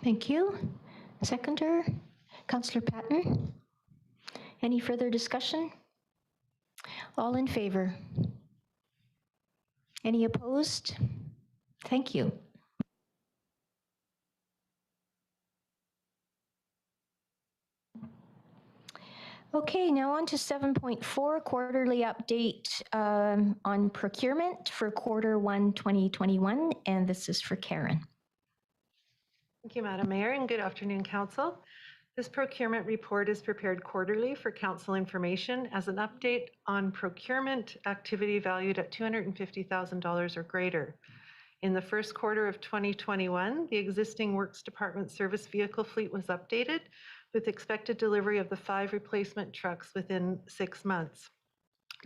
Thank you. Seconder, Councillor Patton. Any further discussion? All in favor? Any opposed? Thank you. Okay, now on to 7.4, quarterly update on procurement for Q1 2021, and this is for Karen. Thank you, Madam Mayor, and good afternoon, Council. This procurement report is prepared quarterly for Council information as an update on procurement activity valued at $250,000 or greater. In the first quarter of 2021, the existing Works Department service vehicle fleet was updated with expected delivery of the 5 replacement trucks within 6 months.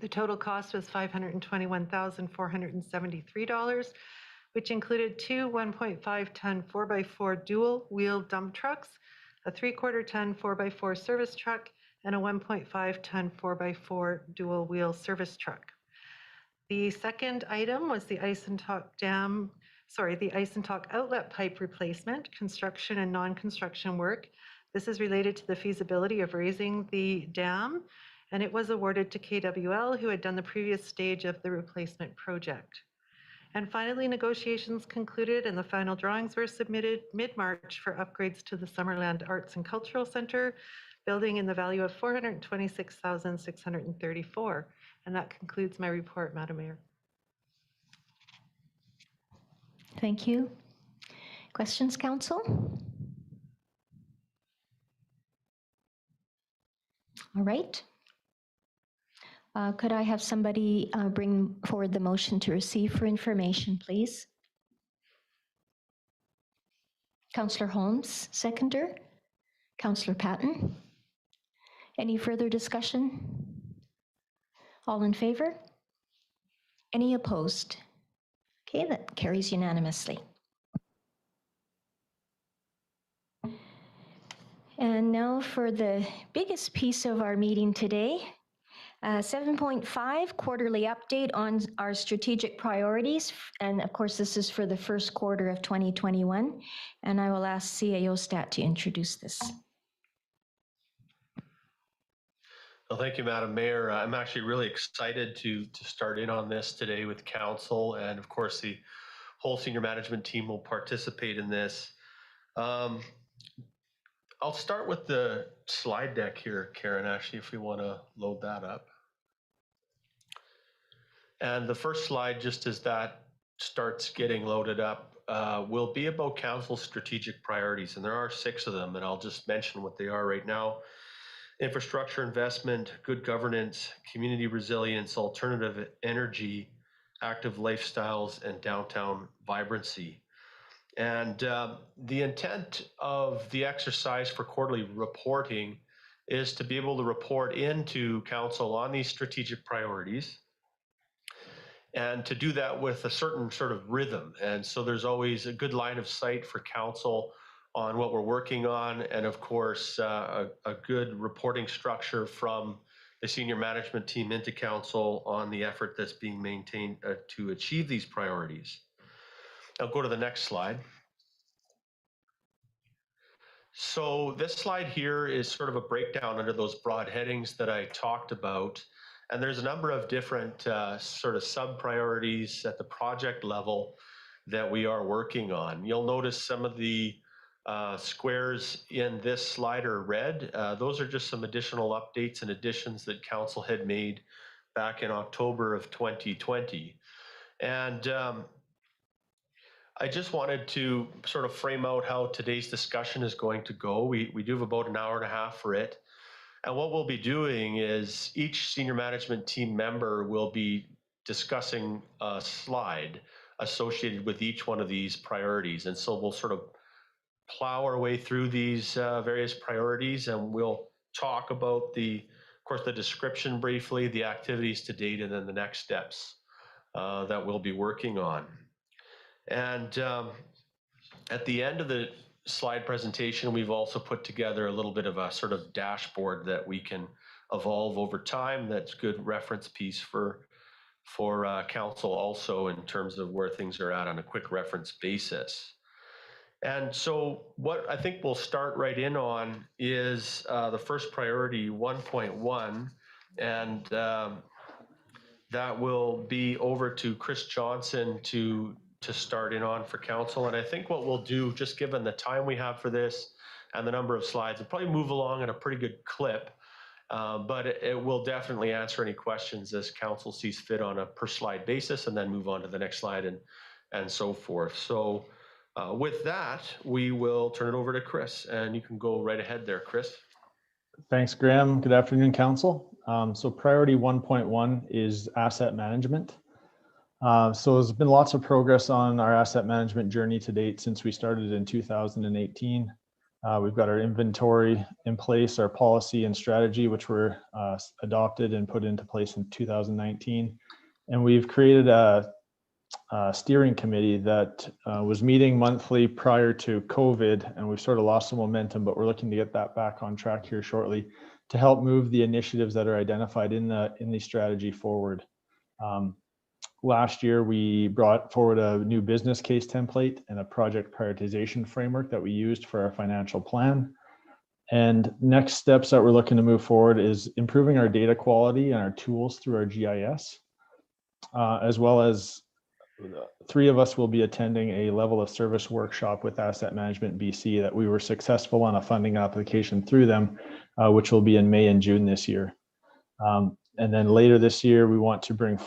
The total cost was $521,473, which included 2 1.5-ton 4x4 dual wheel dump trucks, a 3/4-ton 4x4 service truck, and a 1.5-ton 4x4 dual wheel service truck. The second item was the Eisentalk outlet pipe replacement, construction and non-construction work. This is related to the feasibility of raising the dam, and it was awarded to KWL, who had done the previous stage of the replacement project. And finally, negotiations concluded and the final drawings were submitted mid-March for upgrades to the Summerland Arts and Cultural Center building in the value of $426,634. And that concludes my report, Madam Mayor. Thank you. Questions, Council? All right. Could I have somebody bring forward the motion to receive for information, please? Councillor Holmes, seconder. Councillor Patton. Any further discussion? All in favor? Any opposed? Okay, that carries unanimously. And now for the biggest piece of our meeting today, 7.5 quarterly update on our strategic priorities. And of course, this is for the first quarter of 2021. And I will ask CAO Stat to introduce this. Well, thank you, Madam Mayor. I'm actually really excited to start in on this today with council, and of course the whole senior management team will participate in this. I'll start with the slide deck here, Karen, actually, if we want to load that up. And the first slide, just as that starts getting loaded up, will be about council's strategic priorities, and there are 6 of them, and I'll just mention what they are right now. Infrastructure investment, good governance, community resilience, alternative energy, active lifestyles, and downtown vibrancy. And the intent of the exercise for quarterly reporting is to be able to report into council on these strategic priorities, and to do that with a certain sort of rhythm. And so there's always a good line of sight for council on what we're working on, and of course, a good reporting structure from the senior management team into council on the effort that's being maintained to achieve these priorities. I'll go to the next slide. So this slide here is sort of a breakdown under those broad headings that I talked about. And there's a number of different sort of sub-priorities at the project level that we are working on. You'll notice some of the squares in this slide are red. Those are just some additional updates and additions that council had made back in October of 2020. And I just wanted to sort of frame out how today's discussion is going to go. We do have about an hour and a half for it. And what we'll be doing is each senior management team member will be discussing a slide associated with each one of these priorities. And so we'll sort of plow our way through these various priorities, and we'll talk about of course, the description briefly, the activities to date, and then the next steps that we'll be working on. And at the end of the slide presentation, we've also put together a little bit of a sort of dashboard that we can evolve over time. That's good reference piece for council also in terms of where things are at on a quick reference basis. And so what I think we'll start right in on is the first priority, 1.1, and that will be over to Chris Johnson to start in on for council. And I think what we'll do, just given the time we have for this and the number of slides, we'll probably move along at a pretty good clip, but it will definitely answer any questions as council sees fit on a per slide basis, and then move on to the next slide and so forth. So with that, we will turn it over to Chris, and you can go right ahead there, Chris. Thanks, Graham. Good afternoon, council. So priority 1.1 is asset management. So there's been lots of progress on our asset management journey to date since we started in 2018. We've got our inventory in place, our policy and strategy, which were adopted and put into place in 2019. And we've created a steering committee that was meeting monthly prior to COVID, and we've sort of lost some momentum, but we're looking to get that back on track here shortly to help move the initiatives that are identified in the strategy forward. Last year, we brought forward a new business case template and a project prioritization framework that we used for our financial plan. And next steps that we're looking to move forward is improving our data quality and our tools through our GIS, as well as 3 of us will be attending a level of service workshop with Asset Management BC that we were successful on a funding application through them, which will be in May and June this year. And then later this year, we want to bring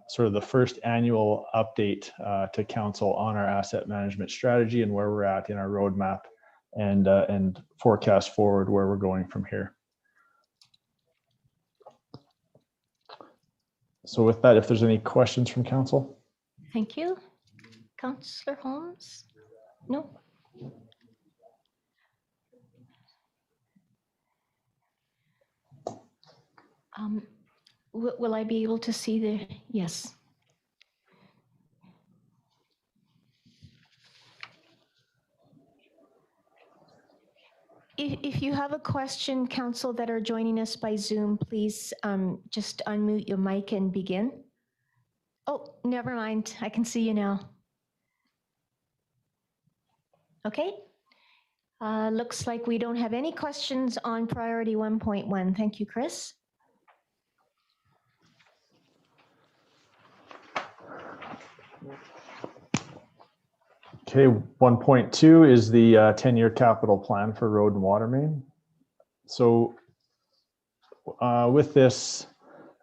sort of the first annual update to council on our asset management strategy and where we're at in our roadmap, and forecast forward where we're going from here. So with that, if there's any questions from council. Thank you. Councillor Holmes? No? Will I be able to see the, yes. If you have a question, council that are joining us by Zoom, please just unmute your mic and begin. Oh, never mind. I can see you now. Okay. Looks like we don't have any questions on priority 1.1. Thank you, Chris. Okay, 1.2 is the 10-year capital plan for road and water main. So with this,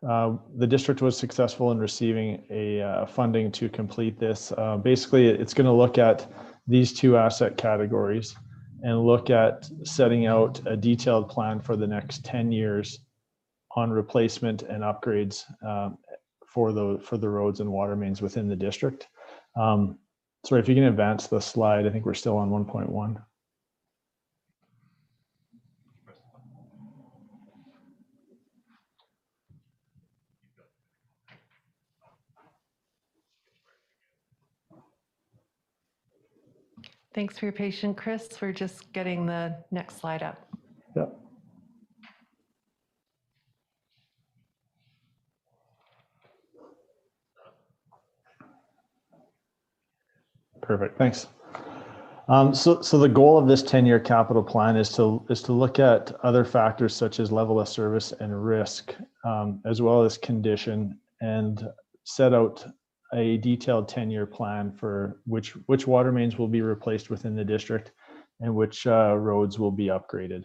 the district was successful in receiving a funding to complete this. Basically, it's going to look at these two asset categories and look at setting out a detailed plan for the next 10 years on replacement and upgrades for the roads and water mains within the district. Sorry, if you can advance the slide, I think we're still on 1.1. Thanks for your patience, Chris. We're just getting the next slide up. Yep. Perfect, thanks. So the goal of this 10-year capital plan is to look at other factors such as level of service and risk, as well as condition, and set out a detailed 10-year plan for which water mains will be replaced within the district and which roads will be upgraded.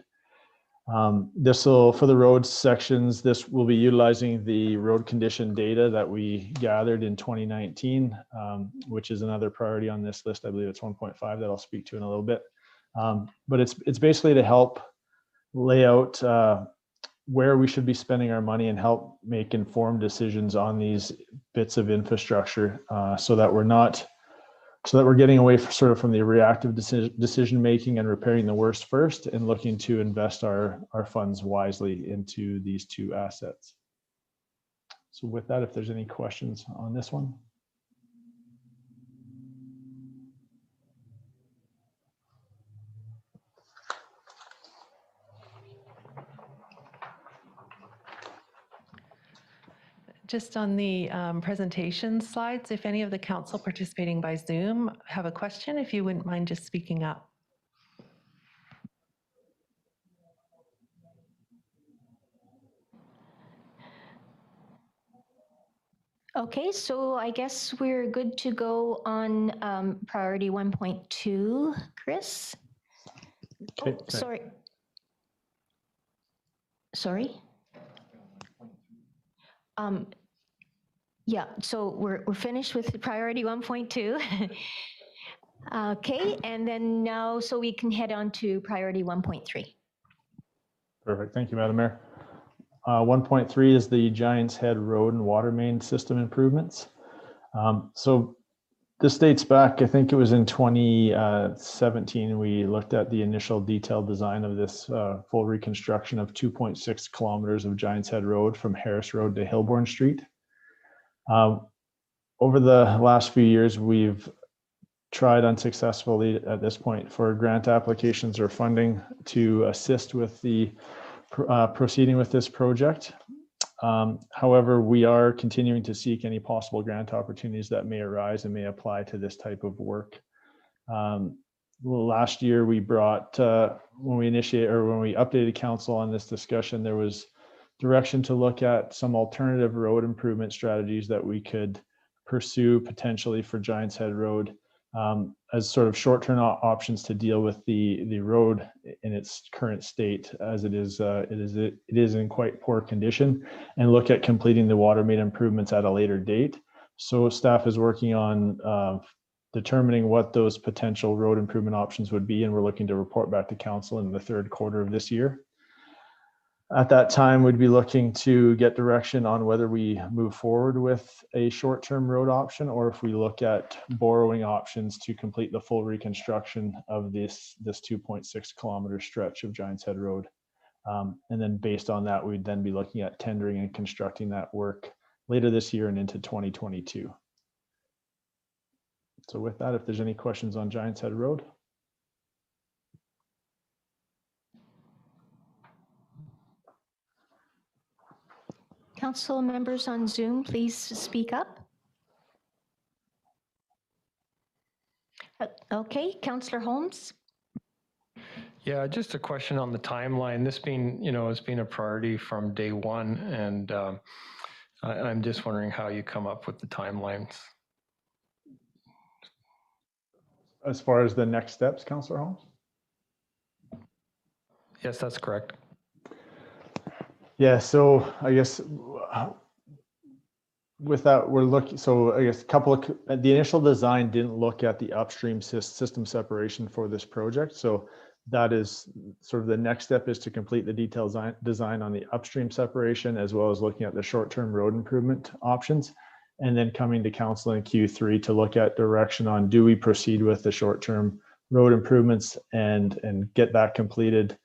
This will, for the roads sections, this will be utilizing the road condition data that we gathered in 2019, which is another priority on this list. I believe it's 1.5 that I'll speak to in a little bit. But it's basically to help lay out where we should be spending our money and help make informed decisions on these bits of infrastructure, so that we're getting away from the reactive decision making and repairing the worst first and looking to invest our funds wisely into these two assets. So with that, if there's any questions on this one. Just on the presentation slides, if any of the council participating by Zoom have a question, if you wouldn't mind just speaking up. Okay, so I guess we're good to go on priority 1.2, Chris. Okay, oh, sorry. Sorry. Yeah, so we're finished with priority 1.2. Okay, and then now, so we can head on to priority 1.3. Perfect, thank you, Madam Mayor. 1.3 is the Giants Head Road and Water Main System improvements. So this dates back, I think it was in 2017, we looked at the initial detailed design of this full reconstruction of 2.6 kilometers of Giants Head Road from Harris Road to Hilborn Street. Over the last few years, we've tried unsuccessfully at this point for grant applications or funding to assist with the proceeding with this project. However, we are continuing to seek any possible grant opportunities that may arise and may apply to this type of work. Last year, we brought, when we updated council on this discussion, there was direction to look at some alternative road improvement strategies that we could pursue potentially for Giants Head Road, as sort of short-term options to deal with the road in its current state, as it is in quite poor condition, and look at completing the water main improvements at a later date. So staff is working on determining what those potential road improvement options would be, and we're looking to report back to council in the third quarter of this year. At that time, we'd be looking to get direction on whether we move forward with a short-term road option or if we look at borrowing options to complete the full reconstruction of this 2.6 kilometer stretch of Giants Head Road. And then based on that, we'd then be looking at tendering and constructing that work later this year and into 2022. So with that, if there's any questions on Giants Head Road. Council members on Zoom, please speak up. Okay, Councillor Holmes. Yeah, just a question on the timeline. This being, has been a priority from day one, and I'm just wondering how you come up with the timelines. As far as the next steps, Councillor Holmes? Yes, that's correct. Yeah, so I guess with that, we're looking, so I guess the initial design didn't look at the upstream system separation for this project. So that is sort of the next step, is to complete the detailed design on the upstream separation, as well as looking at the short-term road improvement options, and then coming to council in Q3 to look at direction on, do we proceed with the short-term road improvements and get that completed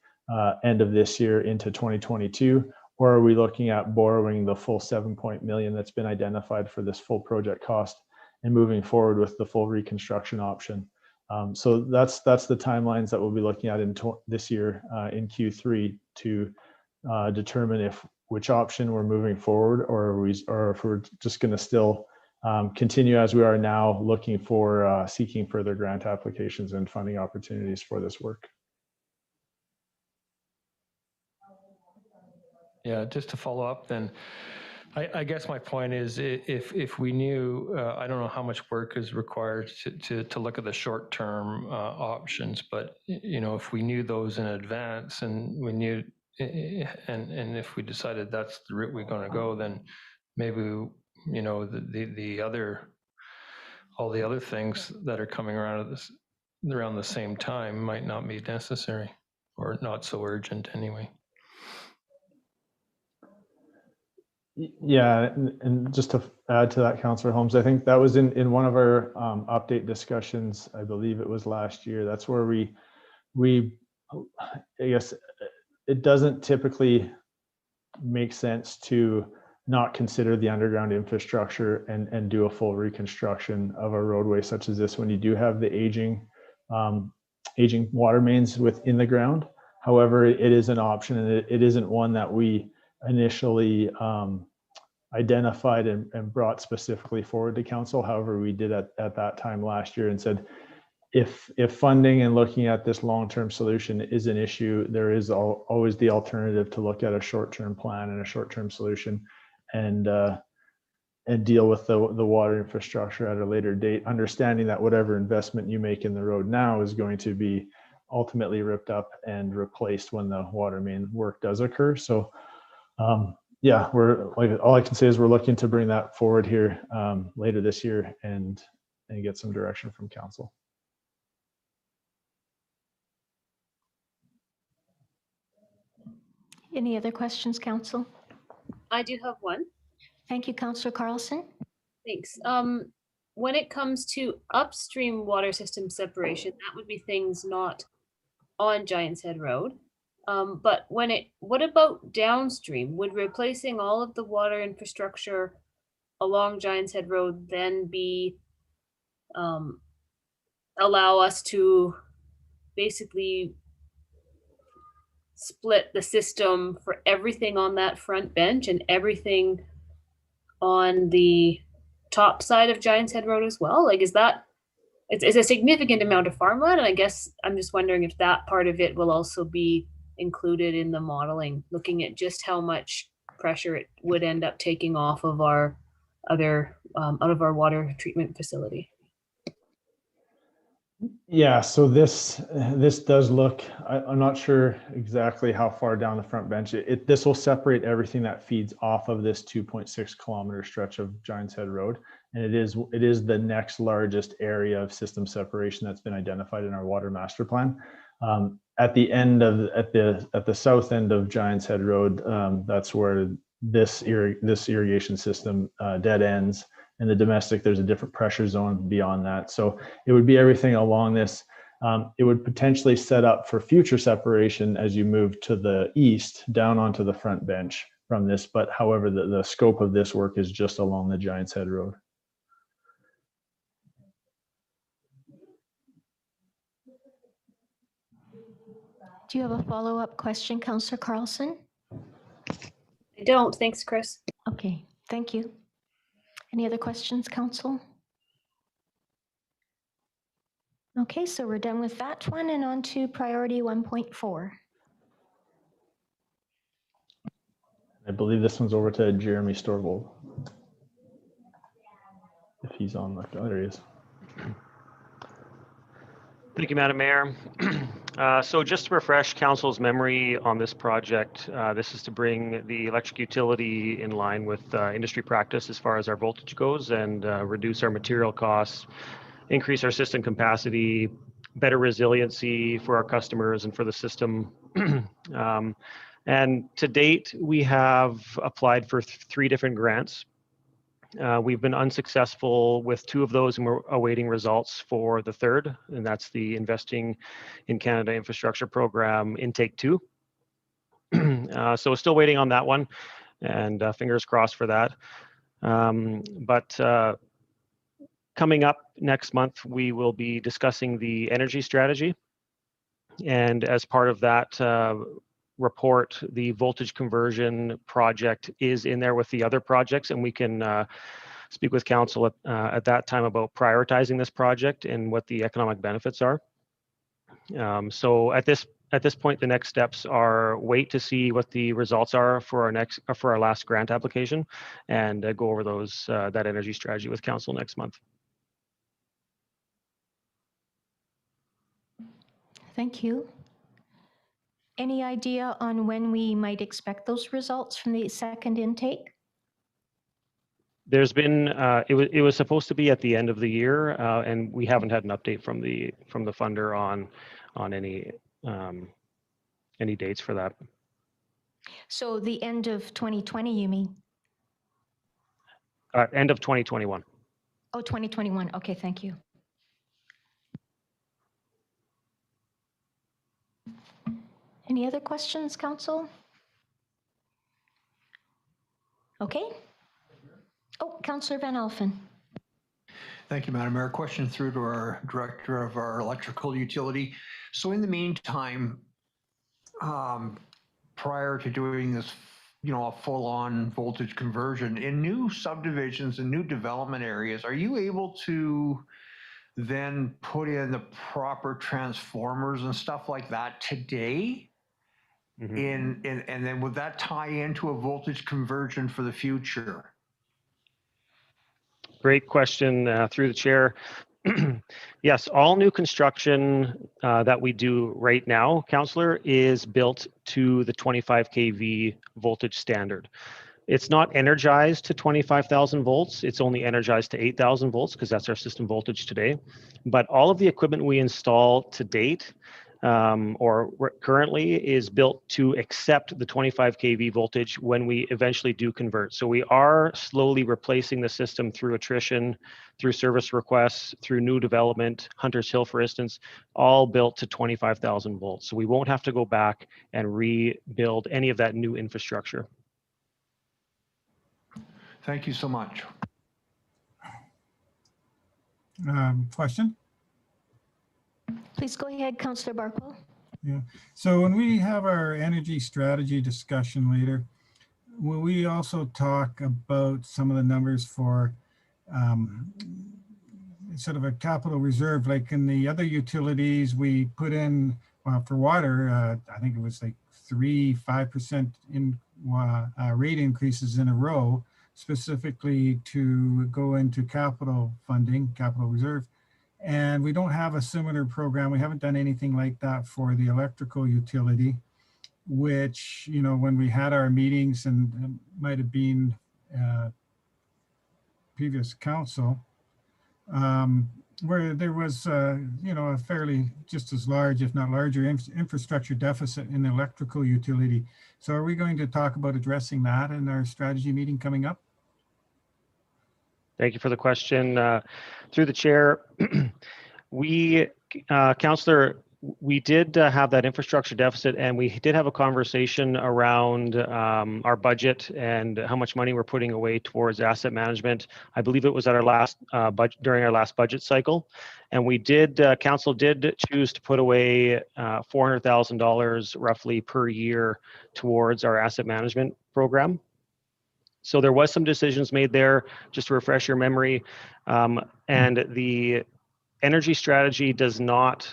end of this year into 2022, or are we looking at borrowing the full $7 million that's been identified for this full project cost and moving forward with the full reconstruction option? So that's the timelines that we'll be looking at in this year in Q3 to determine which option we're moving forward, or if we're just going to still continue as we are now, looking for seeking further grant applications and funding opportunities for this work. Yeah, just to follow up then, I guess my point is, if we knew, I don't know how much work is required to look at the short-term options, but if we knew those in advance and we knew, and if we decided that's the route we're going to go, then maybe all the other things that are coming around the same time might not be necessary, or not so urgent anyway. Yeah, and just to add to that, Councillor Holmes, I think that was in one of our update discussions. I believe it was last year. That's where we I guess it doesn't typically make sense to not consider the underground infrastructure and do a full reconstruction of a roadway such as this when you do have the aging water mains within the ground. However, it is an option, and it isn't one that we initially identified and brought specifically forward to council. However, we did at that time last year and said, if funding and looking at this long-term solution is an issue, there is always the alternative to look at a short-term plan and a short-term solution, and deal with the water infrastructure at a later date, understanding that whatever investment you make in the road now is going to be ultimately ripped up and replaced when the water main work does occur. So yeah, all I can say is we're looking to bring that forward here later this year and get some direction from council. Any other questions, council? I do have one. Thank you, Councillor Carlson. Thanks. When it comes to upstream water system separation, that would be things not on Giants Head Road. But what about downstream? Would replacing all of the water infrastructure along Giants Head Road then allow us to basically split the system for everything on that front bench and everything on the top side of Giants Head Road as well? Like, it's a significant amount of farmland, and I guess I'm just wondering if that part of it will also be included in the modeling, looking at just how much pressure it would end up taking off of our other out of our water treatment facility. Yeah, so this does look, I'm not sure exactly how far down the front bench. This will separate everything that feeds off of this 2.6 kilometer stretch of Giants Head Road. And it is the next largest area of system separation that's been identified in our water master plan. At the south end of Giants Head Road, that's where this irrigation system dead ends. In the domestic, there's a different pressure zone beyond that. So it would be everything along this. It would potentially set up for future separation as you move to the east, down onto the front bench from this. But however, the scope of this work is just along the Giants Head Road. Do you have a follow-up question, Councillor Carlson? I don't. Thanks, Chris. Okay, thank you. Any other questions, council? Okay, so we're done with that one and on to priority 1.4. I believe this one's over to Jeremy Storvold. If he's on, oh, there he is. Thank you, Madam Mayor. So just to refresh council's memory on this project, this is to bring the electric utility in line with industry practice as far as our voltage goes and reduce our material costs, increase our system capacity, better resiliency for our customers and for the system. And to date, we have applied for 3 different grants. We've been unsuccessful with 2 of those, and we're awaiting results for the 3rd, and that's the Investing in Canada Infrastructure Program Intake 2. So we're still waiting on that one, and fingers crossed for that. But coming up next month, we will be discussing the energy strategy, and as part of that report, the voltage conversion project is in there with the other projects, and we can speak with council at that time about prioritizing this project and what the economic benefits are. So at this point, the next steps are wait to see what the results are for our last grant application, and go over those that energy strategy with council next month. Thank you. Any idea on when we might expect those results from the 2nd intake? There's been it was supposed to be at the end of the year, and we haven't had an update from the funder on any dates for that. So the end of 2020, you mean? End of 2021. Oh, 2021. Okay, thank you. Any other questions, council? Okay. Oh, Councillor Van Alphen. Thank you, Madam Mayor. Question through to our Director of our electrical utility. So in the meantime, prior to doing this, a full-on voltage conversion, in new subdivisions and new development areas, are you able to then put in the proper transformers and stuff like that today? And then would that tie into a voltage conversion for the future? Great question through the chair. Yes, all new construction that we do right now, Councillor, is built to the 25 kV voltage standard. It's not energized to 25,000 volts. It's only energized to 8,000 volts because that's our system voltage today. But all of the equipment we install to date or currently is built to accept the 25 kV voltage when we eventually do convert. So we are slowly replacing the system through attrition, through service requests, through new development, Hunters Hill, for instance, all built to 25,000 volts. So we won't have to go back and rebuild any of that new infrastructure. Thank you so much. Question? Please go ahead, Councillor Barkwell. Yeah. So when we have our energy strategy discussion later, will we also talk about some of the numbers for sort of a capital reserve, like in the other utilities we put in, well, for water, I think it was like 5% in rate increases in a row, specifically to go into capital funding, capital reserve. And we don't have a similar program. We haven't done anything like that for the electrical utility, which, when we had our meetings, and might have been previous council, where there was, a fairly just as large, if not larger, infrastructure deficit in the electrical utility. So are we going to talk about addressing that in our strategy meeting coming up? Thank you for the question. Through the chair, Councillor, we did have that infrastructure deficit, and we did have a conversation around our budget and how much money we're putting away towards asset management. I believe it was at our last during our last budget cycle, and we did. Council did choose to put away $400,000 roughly per year towards our asset management program. So there was some decisions made there, just to refresh your memory. And the energy strategy does not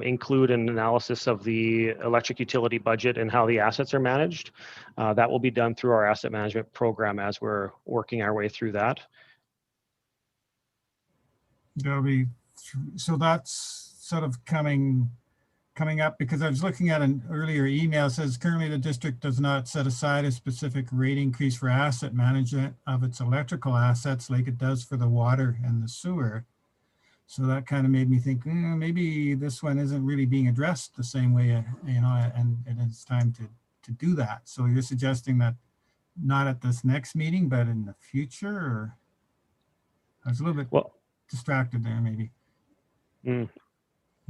include an analysis of the electric utility budget and how the assets are managed. That will be done through our asset management program as we're working our way through that. That'll be, so that's sort of coming up, because I was looking at an earlier email. It says currently the district does not set aside a specific rate increase for asset management of its electrical assets like it does for the water and the sewer. So that kind of made me think, maybe this one isn't really being addressed the same way, and it's time to do that. So you're suggesting that not at this next meeting, but in the future? Or I was a little bit distracted there, maybe.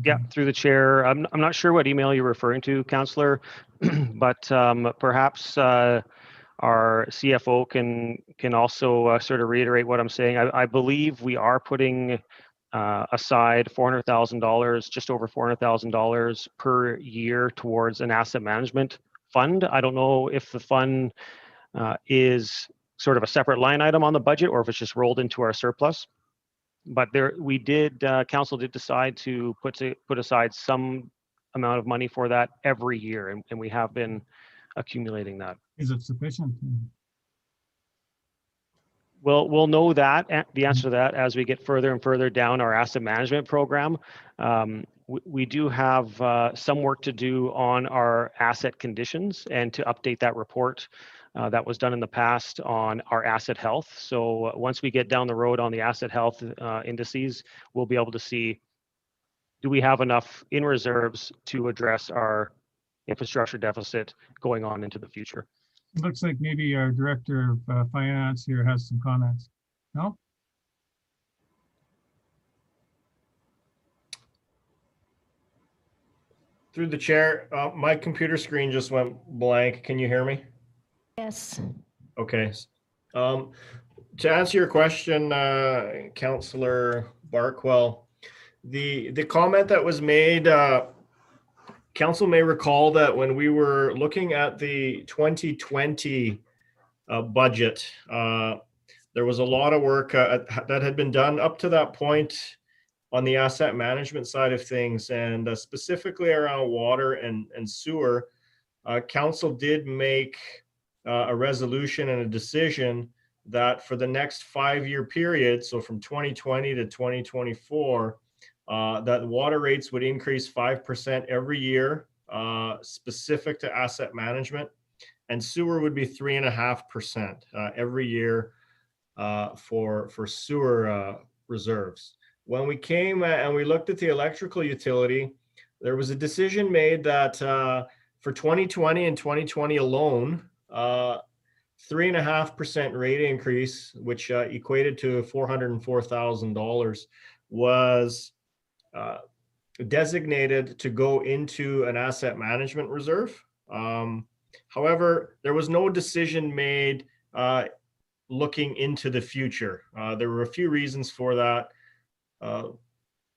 Yeah, through the chair. I'm not sure what email you're referring to, Councillor, but perhaps our CFO can also sort of reiterate what I'm saying. I believe we are putting aside $400,000, just over $400,000 per year towards an asset management fund. I don't know if the fund is sort of a separate line item on the budget or if it's just rolled into our surplus. But council did decide to put aside some amount of money for that every year, and we have been accumulating that. Is it sufficient? We'll know that, the answer to that, as we get further and further down our asset management program. We do have some work to do on our asset conditions and to update that report that was done in the past on our asset health. So once we get down the road on the asset health indices, we'll be able to see, do we have enough in reserves to address our infrastructure deficit going on into the future? It looks like maybe our director of finance here has some comments. No? Through the chair, my computer screen just went blank. Can you hear me? Yes. Okay. To answer your question, Councillor Barkwell, the comment that was made, Council may recall that when we were looking at the 2020 budget, there was a lot of work that had been done up to that point on the asset management side of things, and specifically around water and sewer. Council did make a resolution and a decision that for the next 5-year period, so from 2020 to 2024, that water rates would increase 5% every year, specific to asset management, and sewer would be 3.5% every year for sewer reserves. When we came and we looked at the electrical utility, there was a decision made that for 2020 and 2020 alone, 3.5% rate increase, which equated to $404,000, was designated to go into an asset management reserve. However, there was no decision made looking into the future. There were a few reasons for that.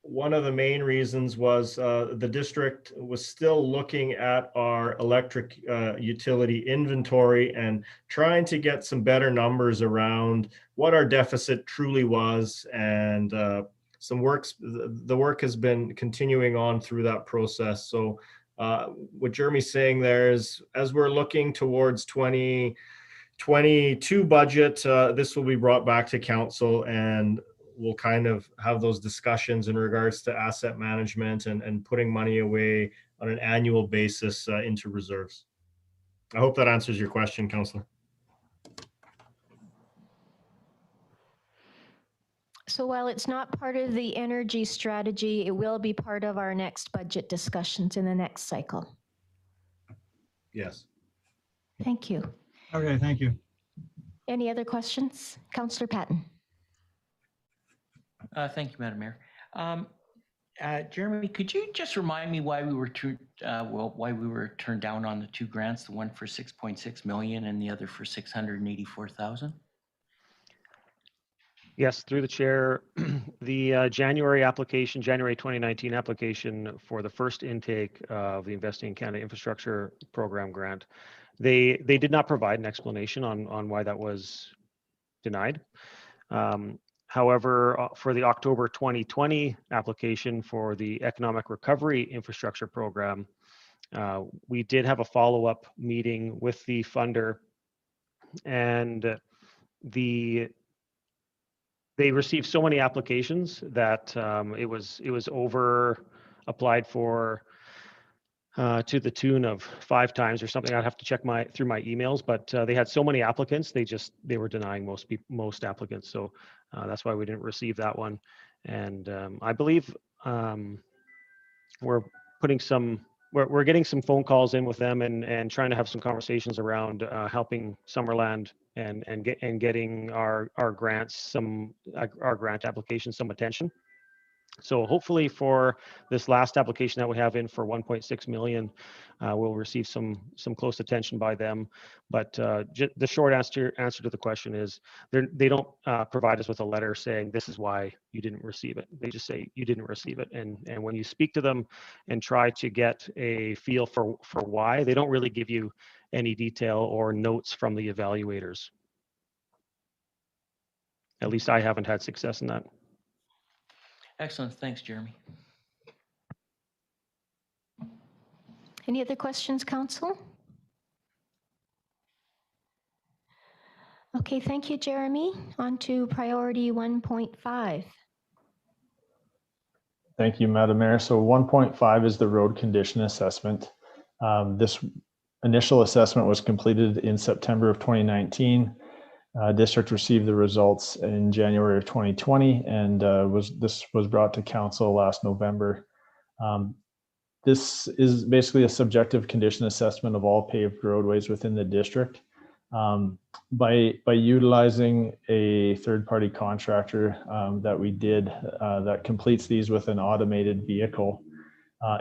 One of the main reasons was the district was still looking at our electric utility inventory and trying to get some better numbers around what our deficit truly was. And the work has been continuing on through that process. So what Jeremy's saying there is, as we're looking towards 2022 budget, this will be brought back to council, and we'll kind of have those discussions in regards to asset management and putting money away on an annual basis into reserves. I hope that answers your question, Councillor. So while it's not part of the energy strategy, it will be part of our next budget discussions in the next cycle. Yes. Thank you. Okay, thank you. Any other questions? Councillor Patton. Thank you, Madam Mayor. Jeremy, could you just remind me why we were turned down on the two grants, the one for 6.6 million and the other for 684,000? Yes, through the chair, the January 2019 application for the first intake of the Investing in Canada Infrastructure Program grant, They did not provide an explanation on why that was denied. However, for the October 2020 application for the Economic Recovery Infrastructure Program, we did have a follow-up meeting with the funder, and they received so many applications that it was over applied for to the tune of 5 times or something. I'd have to check through my emails, but they had so many applicants, they were denying most applicants. So that's why we didn't receive that one. And I believe we're getting some phone calls in with them and trying to have some conversations around helping Summerland and getting our grants our grant application some attention. So hopefully for this last application that we have in for 1.6 million, we'll receive some close attention by them. But the short answer to the question is they don't provide us with a letter saying this is why you didn't receive it. They just say you didn't receive it. And when you speak to them and try to get a feel for why, they don't really give you any detail or notes from the evaluators. At least I haven't had success in that. Excellent. Thanks, Jeremy. Any other questions, Council? Okay, thank you, Jeremy. On to priority 1.5. Thank you, Madam Mayor. So 1.5 is the road condition assessment. This initial assessment was completed in September of 2019. District received the results in January of 2020, and this was brought to council last November. This is basically a subjective condition assessment of all paved roadways within the district. By utilizing a third-party contractor that we did that completes these with an automated vehicle,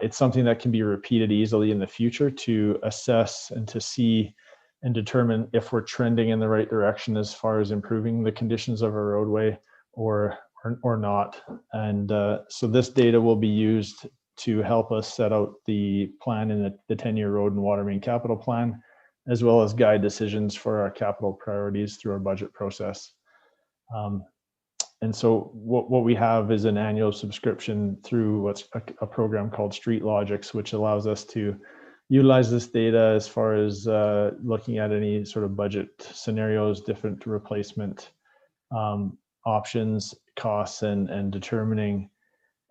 it's something that can be repeated easily in the future to assess and to see and determine if we're trending in the right direction as far as improving the conditions of a roadway or not. And so this data will be used to help us set out the plan in the 10-year road and water main capital plan, as well as guide decisions for our capital priorities through our budget process. And so what we have is an annual subscription through what's a program called Street Logics, which allows us to utilize this data as far as looking at any sort of budget scenarios, different replacement options, costs, and determining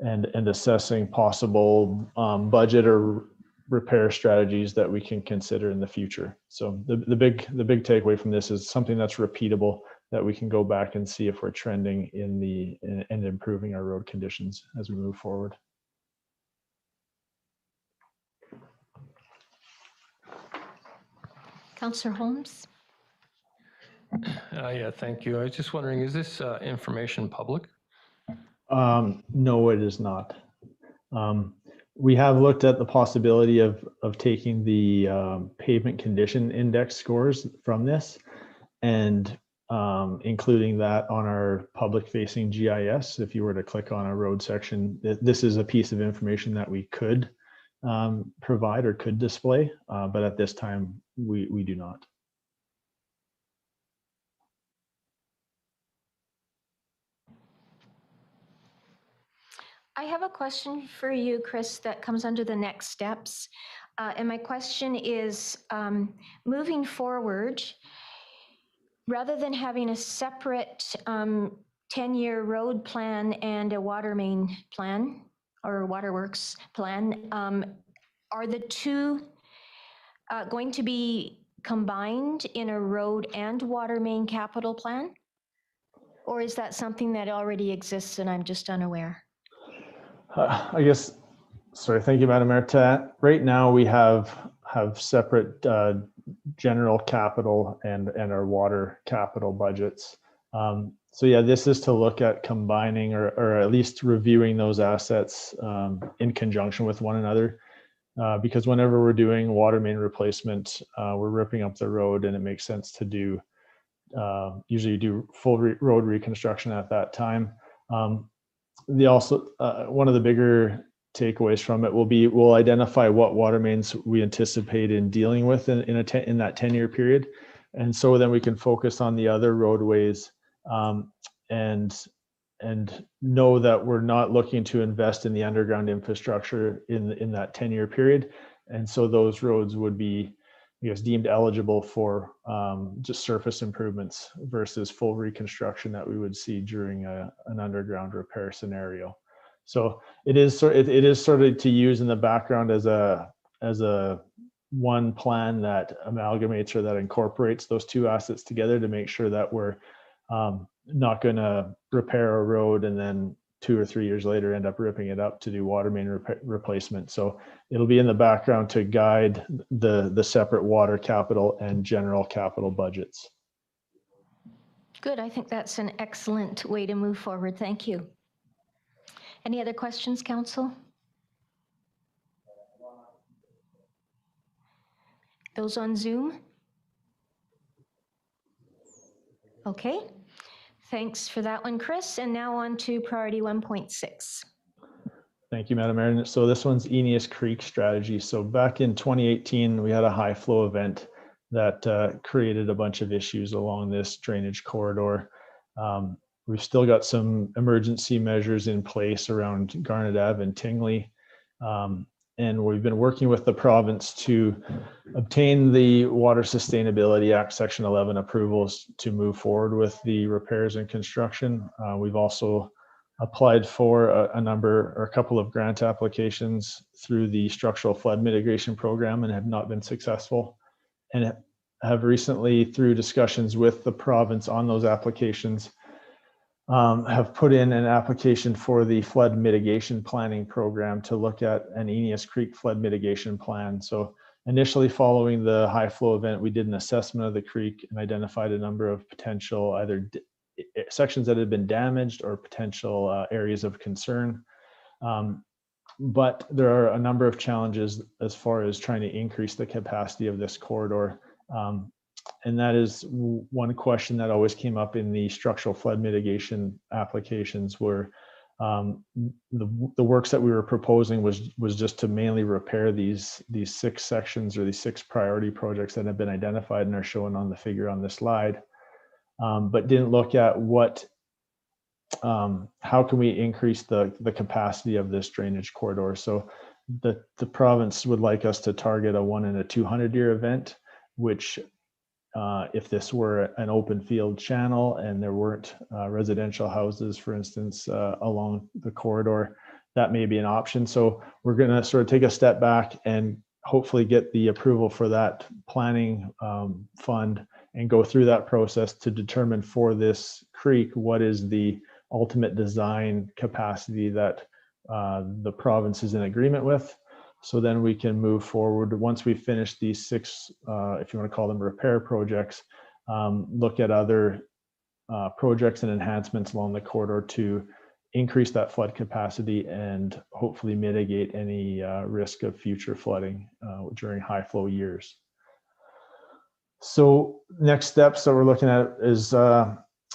and assessing possible budget or repair strategies that we can consider in the future. So the big takeaway from this is something that's repeatable, that we can go back and see if we're trending and improving our road conditions as we move forward. Councillor Holmes. Yeah, thank you. I was just wondering, is this information public? No, it is not. We have looked at the possibility of taking the pavement condition index scores from this and including that on our public facing GIS. If you were to click on a road section, this is a piece of information that we could provide or could display, but at this time we do not. I have a question for you, Chris, that comes under the next steps. And my question is, moving forward, rather than having a separate 10-year road plan and a water main plan or waterworks plan, are the two going to be combined in a road and water main capital plan? Or is that something that already exists and I'm just unaware? I guess, sorry, thank you, Madam Mayor. Right now we have separate general capital and our water capital budgets. So yeah, this is to look at combining or at least reviewing those assets in conjunction with one another. Because whenever we're doing water main replacement, we're ripping up the road, and it makes sense to do usually do full road reconstruction at that time. One of the bigger takeaways from it will be, we'll identify what water mains we anticipate in dealing with in that 10-year period. And so then we can focus on the other roadways, and know that we're not looking to invest in the underground infrastructure in that 10-year period. And so those roads would be, I guess, deemed eligible for just surface improvements versus full reconstruction that we would see during an underground repair scenario. So it is sort of to use in the background as a one plan that amalgamates or that incorporates those two assets together to make sure that we're not going to repair a road and then 2 or 3 years later end up ripping it up to do water main replacement. So it'll be in the background to guide the separate water capital and general capital budgets. Good. I think that's an excellent way to move forward. Thank you. Any other questions, Council? Those on Zoom? Okay. Thanks for that one, Chris. And now on to priority 1.6. Thank you, Madam Mayor. So this one's Eneas Creek strategy. So back in 2018, we had a high flow event that created a bunch of issues along this drainage corridor. We've still got some emergency measures in place around Garnet Ave and Tingley. And we've been working with the province to obtain the Water Sustainability Act Section 11 approvals to move forward with the repairs and construction. We've also applied for a couple of grant applications through the Structural Flood Mitigation Program and have not been successful. And have recently, through discussions with the province on those applications, have put in an application for the flood mitigation planning program to look at an Eneas Creek flood mitigation plan. So initially, following the high flow event, we did an assessment of the creek and identified a number of potential either sections that had been damaged or potential areas of concern. But there are a number of challenges as far as trying to increase the capacity of this corridor. And that is one question that always came up in the structural flood mitigation applications, where the works that we were proposing was just to mainly repair these 6 sections or these 6 priority projects that have been identified and are shown on the figure on the slide, but didn't look at how can we increase the capacity of this drainage corridor. So the province would like us to target a 1 in a 200-year event, which if this were an open field channel and there weren't residential houses, for instance, along the corridor, that may be an option. So we're going to sort of take a step back and hopefully get the approval for that planning fund and go through that process to determine for this creek what is the ultimate design capacity that the province is in agreement with. So then we can move forward once we finish these 6, if you want to call them repair projects, look at other projects and enhancements along the corridor to increase that flood capacity and hopefully mitigate any risk of future flooding during high flow years. So next steps that we're looking at is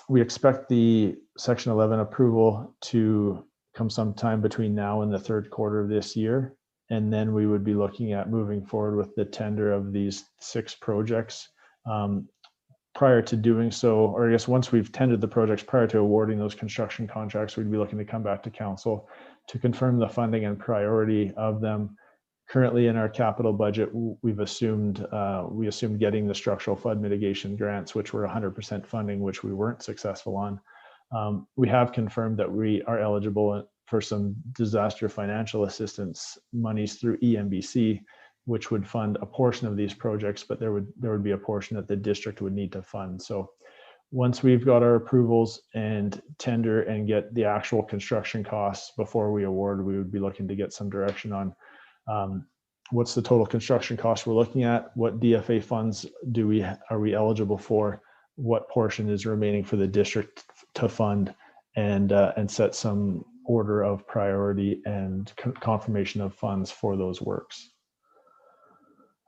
we expect the Section 11 approval to come sometime between now and the 3rd quarter of this year. And then we would be looking at moving forward with the tender of these 6 projects. Prior to doing so, or I guess once we've tendered the projects, prior to awarding those construction contracts, we'd be looking to come back to council to confirm the funding and priority of them. Currently in our capital budget, we assumed getting the structural flood mitigation grants, which were 100% funding, which we weren't successful on. We have confirmed that we are eligible for some disaster financial assistance monies through EMBC, which would fund a portion of these projects, but there would be a portion that the district would need to fund. So once we've got our approvals and tender and get the actual construction costs before we award, we would be looking to get some direction on what's the total construction cost we're looking at, what DFA funds are we eligible for, what portion is remaining for the district to fund, and set some order of priority and confirmation of funds for those works.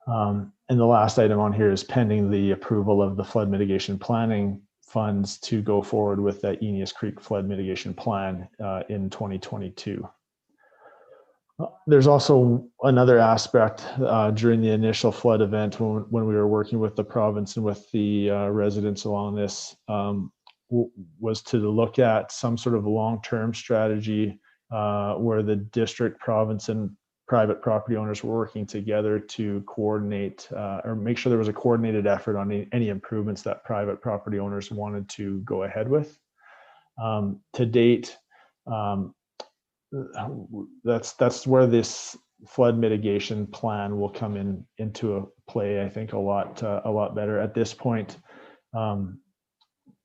And the last item on here is pending the approval of the flood mitigation planning funds to go forward with that Eneas Creek flood mitigation plan in 2022. There's also another aspect during the initial flood event when we were working with the province and with the residents along this was to look at some sort of long-term strategy where the district, province, and private property owners were working together to coordinate or make sure there was a coordinated effort on any improvements that private property owners wanted to go ahead with. To date, that's where this flood mitigation plan will come into a play. I think a lot better at this point.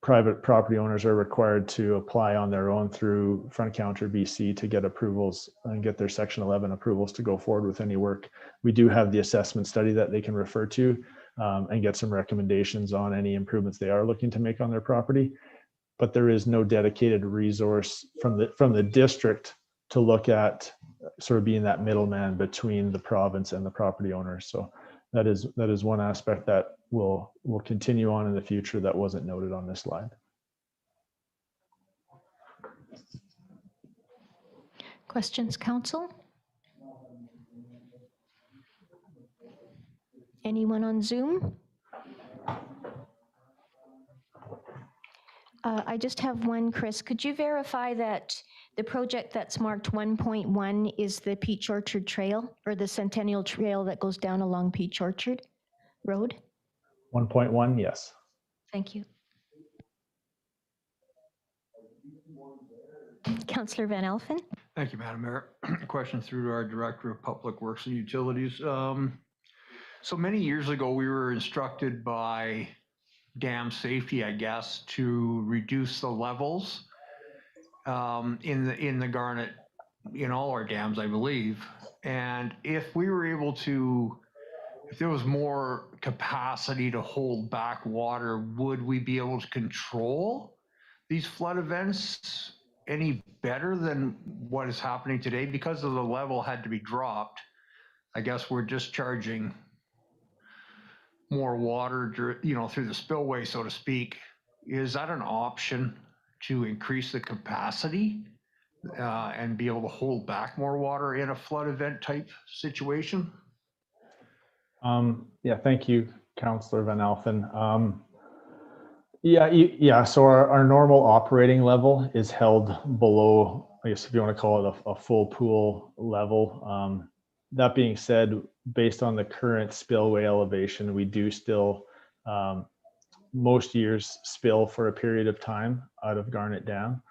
Private property owners are required to apply on their own through Front Counter BC to get approvals and get their Section 11 approvals to go forward with any work. We do have the assessment study that they can refer to and get some recommendations on any improvements they are looking to make on their property. But there is no dedicated resource from the district to look at sort of being that middleman between the province and the property owners. So that is one aspect that will continue on in the future that wasn't noted on this slide. Questions, council? Anyone on Zoom? I just have one, Chris. Could you verify that the project that's marked 1.1 is the Peach Orchard Trail or the Centennial Trail that goes down along Peach Orchard Road? 1.1, yes. Thank you. Councillor Van Alphen. Thank you, Madam Mayor. Question through to our Director of Public Works and Utilities. So many years ago, we were instructed by dam safety, I guess, to reduce the levels in the Garnet, in all our dams, I believe. And if we were able to, if there was more capacity to hold back water, would we be able to control these flood events any better than what is happening today? Because of the level had to be dropped, I guess we're discharging more water, you know, through the spillway, so to speak. Is that an option to increase the capacity and be able to hold back more water in a flood event type situation? Yeah, thank you, Councillor Van Alphen. Yeah, so our normal operating level is held below, I guess if you want to call it a full pool level. That being said, based on the current spillway elevation, we do still most years spill for a period of time out of Garnet Dam.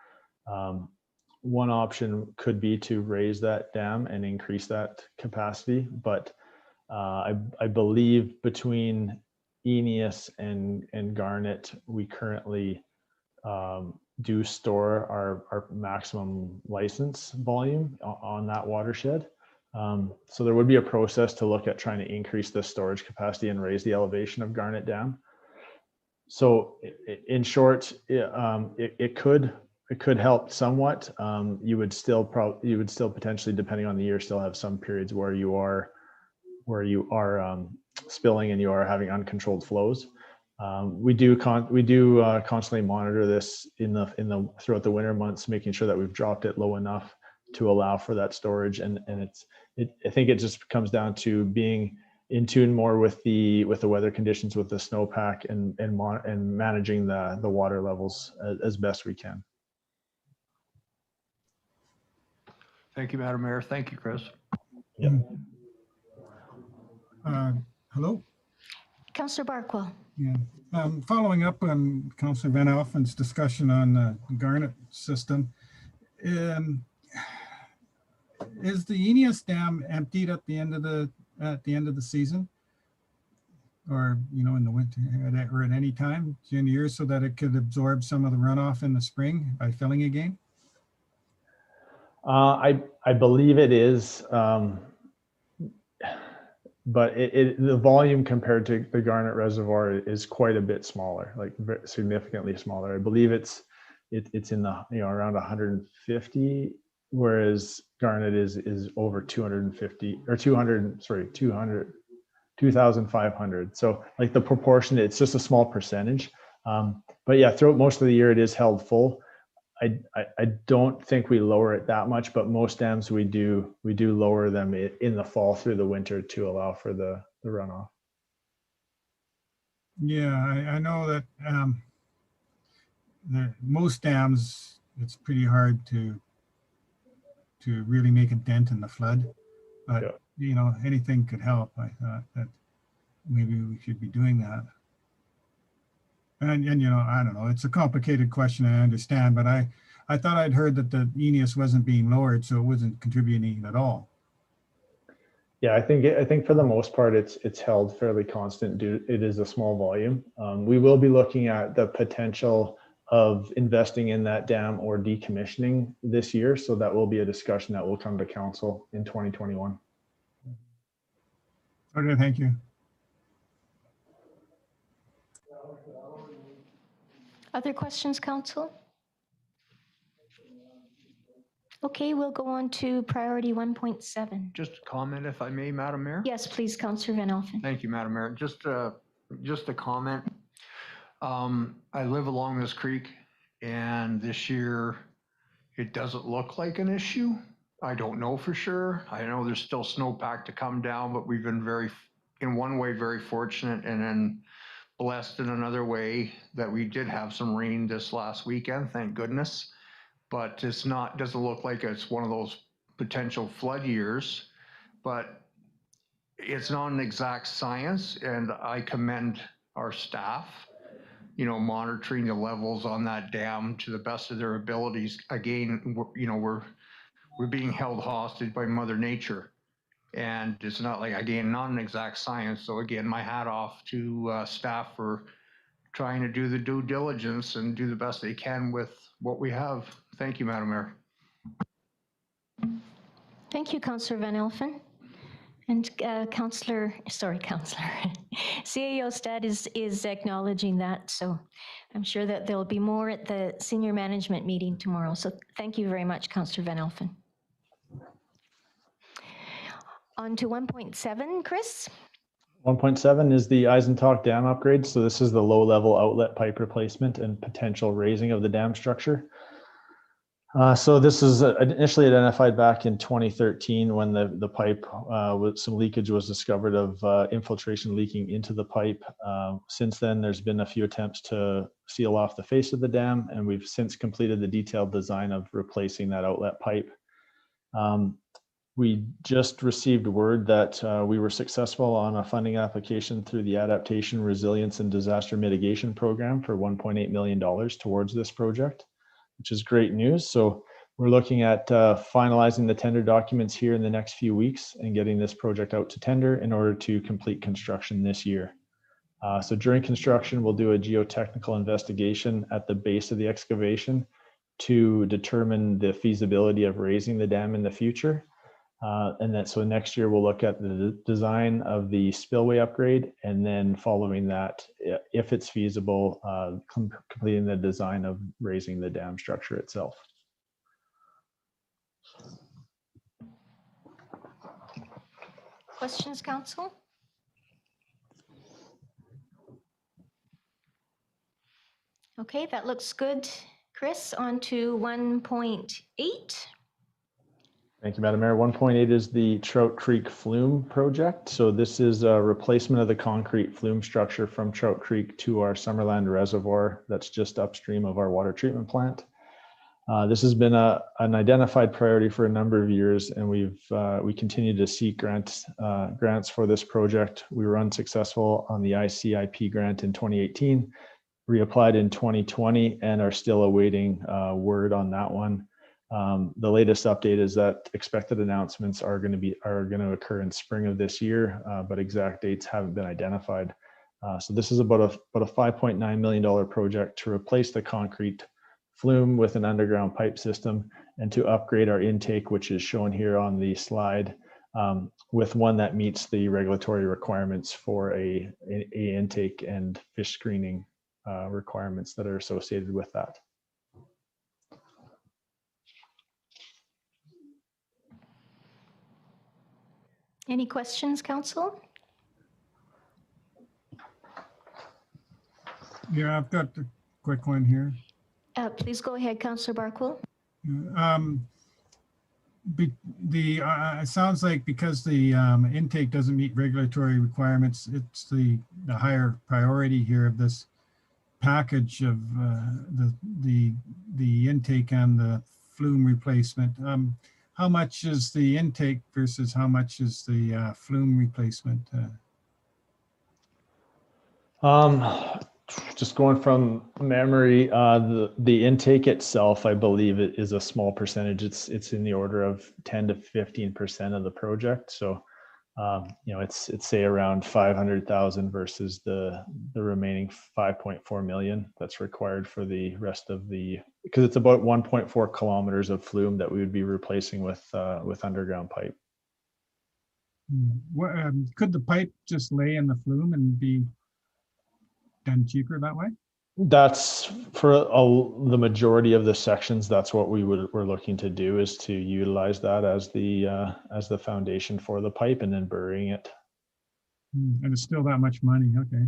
One option could be to raise that dam and increase that capacity, but I believe between Eneas and Garnet, we currently do store our maximum license volume on that watershed. So there would be a process to look at trying to increase the storage capacity and raise the elevation of Garnet Dam. So in short, it could help somewhat. You would still potentially, depending on the year, still have some periods where you are spilling and you are having uncontrolled flows. We do constantly monitor this throughout the winter months, making sure that we've dropped it low enough to allow for that storage. And I think it just comes down to being in tune more with the weather conditions, with the snowpack, and managing the water levels as best we can. Thank you, Madam Mayor. Thank you, Chris. Yeah. Hello. Councillor Barkwell. Yeah. Following up on Councillor Van Alphen's discussion on the Garnet system, is the Eneas Dam emptied at the end of the season, or in the winter, or at any time during the year, so that it could absorb some of the runoff in the spring by filling again? I believe it is, but the volume compared to the Garnet Reservoir is quite a bit smaller, like significantly smaller. I believe it's in the around 150, whereas Garnet is over 250 or 2,500. So like the proportion, it's just a small percentage. But yeah, throughout most of the year, it is held full. I don't think we lower it that much, but most dams we do lower them in the fall through the winter to allow for the runoff. Yeah, I know that most dams, it's pretty hard to really make a dent in the flood, but Yeah. you know, anything could help. I thought that maybe we should be doing that. And you know, I don't know, it's a complicated question, I understand, but I thought I'd heard that the ENIAS wasn't being lowered, so it wasn't contributing at all. Yeah, I think for the most part it's held fairly constant. It is a small volume. We will be looking at the potential of investing in that dam or decommissioning this year, so that will be a discussion that will come to council in 2021. Okay, thank you. Other questions, council? Okay, we'll go on to priority 1.7. Just a comment, if I may, Madam Mayor. Yes, please, Councillor Van Alphen. Thank you, Madam Mayor. Just a comment. I live along this creek, and this year it doesn't look like an issue. I don't know for sure. I know there's still snowpack to come down, but we've been in one way, very fortunate, and then blessed in another way that we did have some rain this last weekend, thank goodness. But doesn't look like it's one of those potential flood years, but it's not an exact science, and I commend our staff, you know, monitoring the levels on that dam to the best of their abilities. Again, we're being held hostage by Mother Nature, and it's not like, again, not an exact science. So again, my hat off to staff for trying to do the due diligence and do the best they can with what we have. Thank you, Madam Mayor. Thank you, Councillor Van Alphen. And CAO Stad is acknowledging that, so I'm sure that there'll be more at the senior management meeting tomorrow. So thank you very much, Councillor Van Alphen. On to 1.7, Chris. 1.7 is the Eisentalk Dam upgrade. So this is the low-level outlet pipe replacement and potential raising of the dam structure. So this is initially identified back in 2013 when the pipe with some leakage was discovered of infiltration leaking into the pipe. Since then, there's been a few attempts to seal off the face of the dam, and we've since completed the detailed design of replacing that outlet pipe. We just received word that we were successful on a funding application through the Adaptation, Resilience, and Disaster Mitigation Program for $1.8 million towards this project, which is great news. So we're looking at finalizing the tender documents here in the next few weeks and getting this project out to tender in order to complete construction this year. So during construction, we'll do a geotechnical investigation at the base of the excavation to determine the feasibility of raising the dam in the future. So next year we'll look at the design of the spillway upgrade, and then following that, if it's feasible, completing the design of raising the dam structure itself. Questions, council? Okay, that looks good. Chris, on to 1.8. Thank you, Madam Mayor. 1.8 is the Trout Creek Flume project. So this is a replacement of the concrete flume structure from Trout Creek to our Summerland reservoir that's just upstream of our water treatment plant. This has been an identified priority for a number of years, and we continue to seek grants for this project. We were unsuccessful on the ICIP grant in 2018, reapplied in 2020, and are still awaiting word on that one. The latest update is that expected announcements are going to occur in spring of this year, but exact dates haven't been identified. So this is about a $5.9 million project to replace the concrete flume with an underground pipe system and to upgrade our intake, which is shown here on the slide, with one that meets the regulatory requirements for a intake and fish screening requirements that are associated with that. Any questions, council? Yeah, I've got a quick one here. Please go ahead, Councillor Barkwill. It sounds like because the intake doesn't meet regulatory requirements, it's the higher priority here of this package of the intake and the flume replacement. How much is the intake versus how much is the flume replacement? Just going from memory, the intake itself, I believe it is a small percentage. It's in the order of 10 to 15% of the project. So, you know, it's say around 500,000 versus the remaining 5.4 million that's required for the rest of because it's about 1.4 kilometers of flume that we would be replacing with underground pipe. What, could the pipe just lay in the flume and be done cheaper that way? That's for the majority of the sections. That's what we're looking to do, is to utilize that as the foundation for the pipe and then burying it. And it's still that much money. Okay.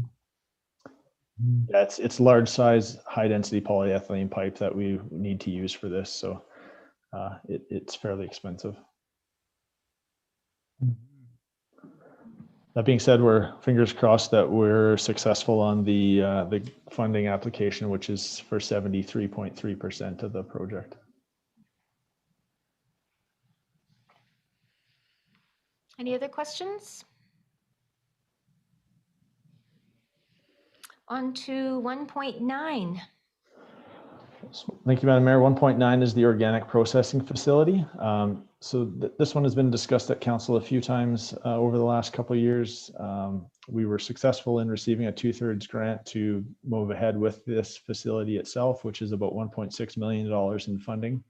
Yeah, it's large size, high density polyethylene pipe that we need to use for this. So it's fairly expensive. That being said, we're fingers crossed that we're successful on the funding application, which is for 73.3% of the project. Any other questions? On to 1.9. Thank you, Madam Mayor. 1.9 is the organic processing facility. This one has been discussed at council a few times over the last couple of years. We were successful in receiving a 2/3 grant to move ahead with this facility itself, which is about $1.6 million in funding.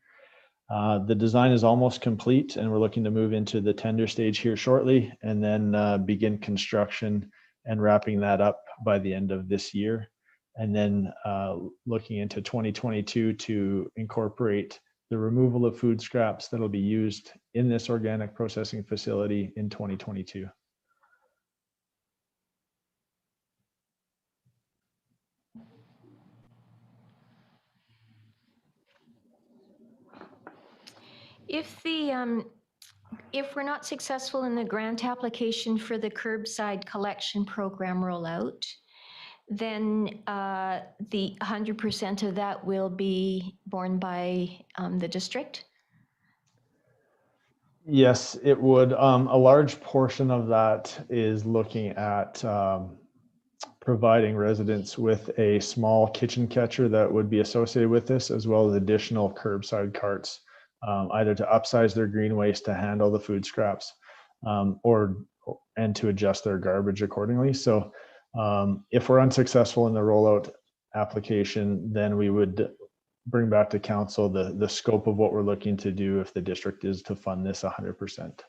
The design is almost complete, and we're looking to move into the tender stage here shortly, and then begin construction and wrapping that up by the end of this year. And then looking into 2022 to incorporate the removal of food scraps that'll be used in this organic processing facility in 2022. If we're not successful in the grant application for the curbside collection program rollout, then the 100% of that will be borne by the district? Yes, it would. A large portion of that is looking at providing residents with a small kitchen catcher that would be associated with this, as well as additional curbside carts, either to upsize their green waste to handle the food scraps and to adjust their garbage accordingly. So if we're unsuccessful in the rollout application, then we would bring back to council the scope of what we're looking to do if the district is to fund this 100%.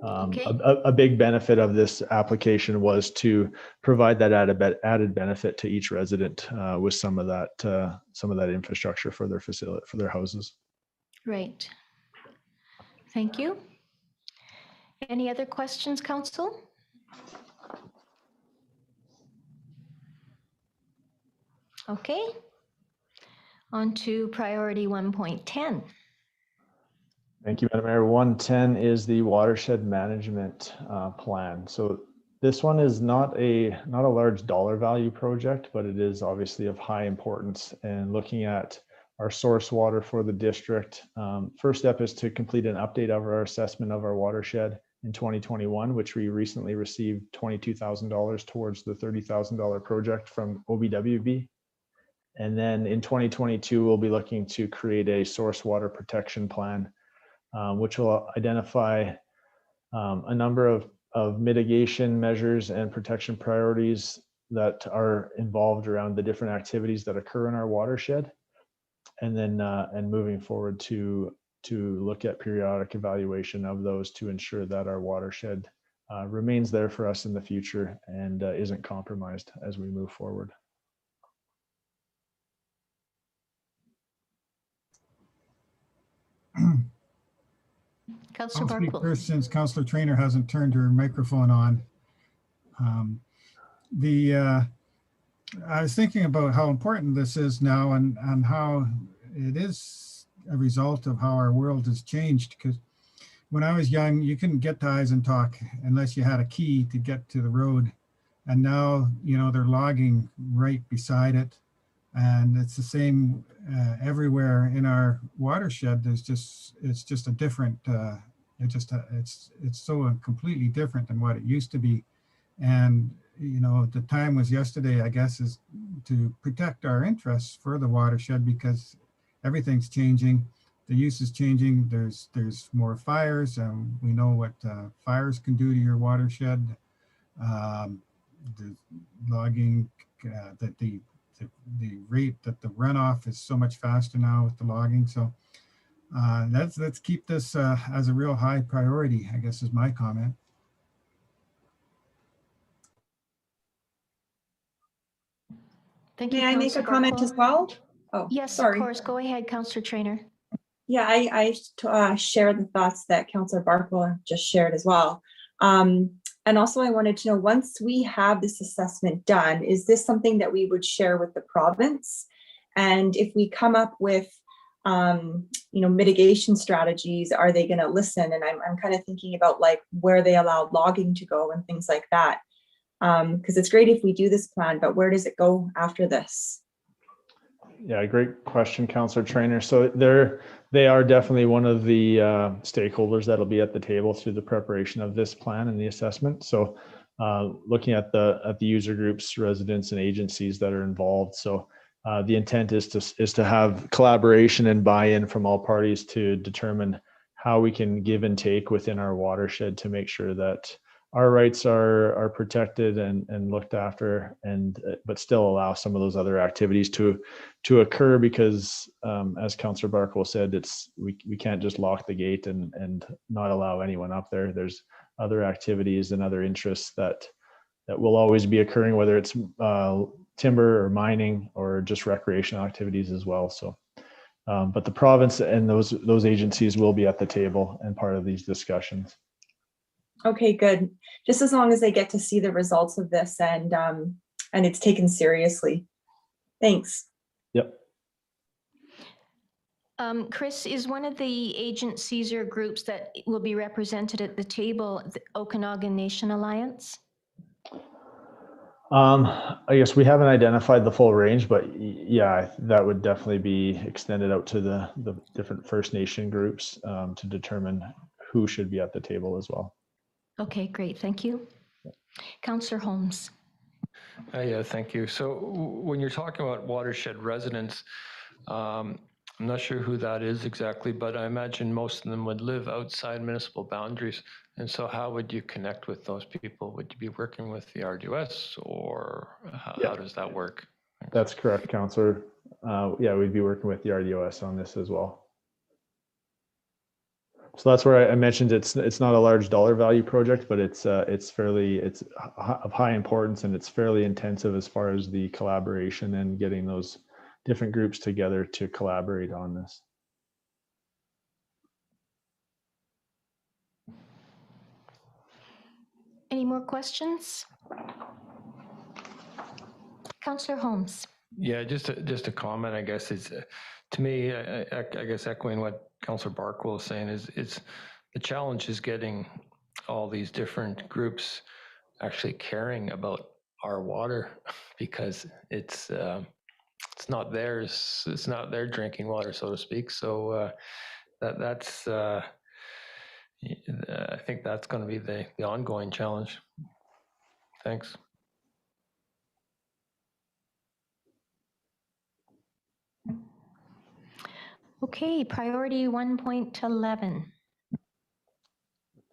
Okay. A big benefit of this application was to provide that added benefit to each resident with some of that infrastructure for their facility, for their houses. Right. Thank you. Any other questions, council? Okay. On to priority 1.10. Thank you, Madam Mayor. 110 is the watershed management plan. So this one is not a large dollar value project, but it is obviously of high importance. And looking at our source water for the district, first step is to complete an update of our assessment of our watershed in 2021, which we recently received $22,000 towards the $30,000 project from OBWB. And then in 2022, we'll be looking to create a source water protection plan, which will identify a number of mitigation measures and protection priorities that are involved around the different activities that occur in our watershed. And then and moving forward to look at periodic evaluation of those to ensure that our watershed remains there for us in the future and isn't compromised as we move forward. Councillor I'll speak Barkwill. first since Councillor Traynor hasn't turned her microphone on. I was thinking about how important this is now and how it is a result of how our world has changed. Because when I was young, you couldn't get to Eisentalk unless you had a key to get to the road. And now, you know, they're logging right beside it. And it's the same everywhere in our watershed. It's just a different, it's so completely different than what it used to be. And, you know, the time was yesterday, I guess, is to protect our interests for the watershed because everything's changing. The use is changing. There's more fires, and we know what fires can do to your watershed. The logging, that the rate that the runoff is so much faster now with the logging. So let's keep this as a real high priority, I guess is my comment. Thank you, May I make a comment as well? Oh, yes, sorry. of course. Go ahead, Councillor Trainer. Yeah, I share the thoughts that Councillor Barkwell just shared as well. And also I wanted to know, once we have this assessment done, is this something that we would share with the province? And if we come up with, you know, mitigation strategies, are they going to listen? And I'm kind of thinking about like where they allow logging to go and things like that. Because it's great if we do this plan, but where does it go after this? Yeah, great question, Councillor Trainer. So they are definitely one of the stakeholders that'll be at the table through the preparation of this plan and the assessment. So looking at the user groups, residents, and agencies that are involved. So the intent is to have collaboration and buy-in from all parties to determine how we can give and take within our watershed to make sure that our rights are protected and looked after, but still allow some of those other activities to occur, because as Councillor Barkwell said, we can't just lock the gate and not allow anyone up there. There's other activities and other interests that will always be occurring, whether it's timber or mining or just recreational activities as well. So but the province and those agencies will be at the table and part of these discussions. Okay, good. Just as long as they get to see the results of this and it's taken seriously. Thanks. Yep. Chris, is one of the agencies or groups that will be represented at the table the Okanagan Nation Alliance? I guess we haven't identified the full range, but yeah, that would definitely be extended out to the different First Nation groups to determine who should be at the table as well. Okay, great. Thank you. Councillor Holmes. Yeah, thank you. So when you're talking about watershed residents, I'm not sure who that is exactly, but I imagine most of them would live outside municipal boundaries. And so how would you connect with those people? Would you be working with the RDUS, or how does that work? Thanks. That's correct, Councillor. Yeah, we'd be working with the RDOS on this as well. So that's where I mentioned it's not a large dollar value project, but it's of high importance, and it's fairly intensive as far as the collaboration and getting those different groups together to collaborate on this. Any more questions? Councillor Holmes. Yeah, just a comment, I guess. It's to me, I guess echoing what Councillor Barkwell is saying, is the challenge is getting all these different groups actually caring about our water, because it's not theirs. It's not their drinking water, so to speak. So that's I think that's going to be the ongoing challenge. Thanks. Okay, priority 1.11.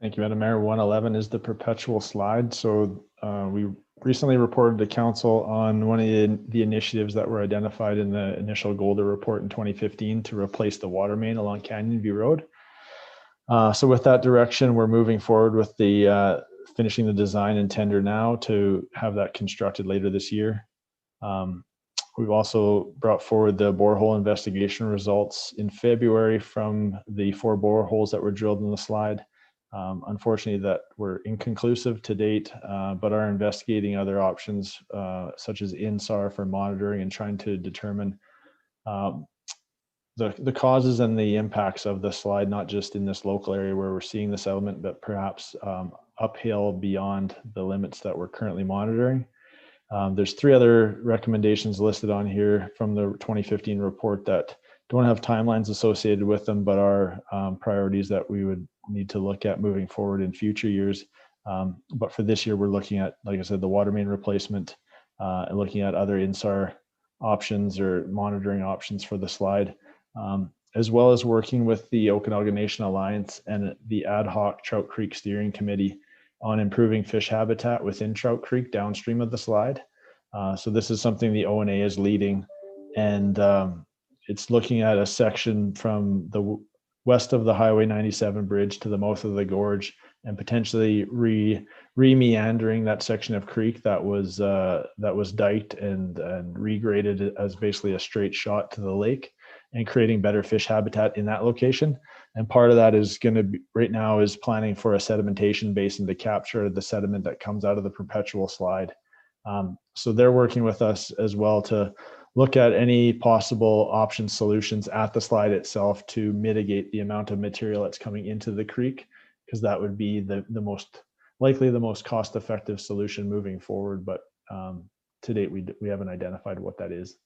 Thank you, Madam Mayor. 111 is the perpetual slide. So we recently reported to Council on one of the initiatives that were identified in the initial Golder report in 2015 to replace the water main along Canyon View Road. So with that direction, we're moving forward with the finishing the design and tender now to have that constructed later this year. We've also brought forward the borehole investigation results in February from the 4 boreholes that were drilled in the slide. Unfortunately, that were inconclusive to date, but are investigating other options such as INSAR for monitoring and trying to determine the causes and the impacts of the slide, not just in this local area where we're seeing the settlement, but perhaps uphill beyond the limits that we're currently monitoring. There's 3 other recommendations listed on here from the 2015 report that don't have timelines associated with them, but are priorities that we would need to look at moving forward in future years. But for this year, we're looking at, like I said, the water main replacement and looking at other INSAR options or monitoring options for the slide, as well as working with the Okanagan Nation Alliance and the ad hoc Trout Creek Steering Committee on improving fish habitat within Trout Creek downstream of the slide. So this is something the ONA is leading, and it's looking at a section from the west of the Highway 97 bridge to the mouth of the gorge, and potentially re-meandering that section of creek that was diked and regraded as basically a straight shot to the lake, and creating better fish habitat in that location. And part of that is going to be, right now, is planning for a sedimentation basin to capture the sediment that comes out of the perpetual slide. So they're working with us as well to look at any possible option solutions at the slide itself to mitigate the amount of material that's coming into the creek, because that would be the most likely the most cost-effective solution moving forward. But to date, we haven't identified what that is.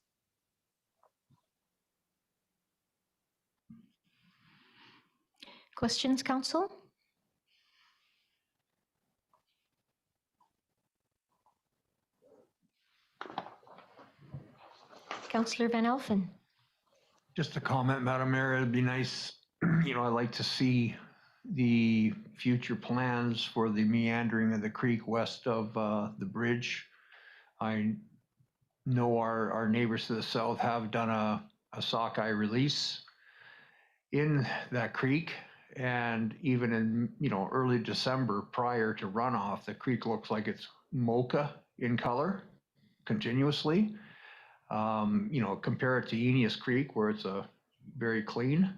Questions, Council? Councillor Van Elfen. Just a comment, Madam Mayor, it'd be nice, I'd like to see the future plans for the meandering of the creek west of the bridge. I know our neighbors to the south have done a sockeye release in that creek, and even in early December prior to runoff, the creek looks like it's mocha in color continuously. Compare it to Eneas Creek where it's very clean.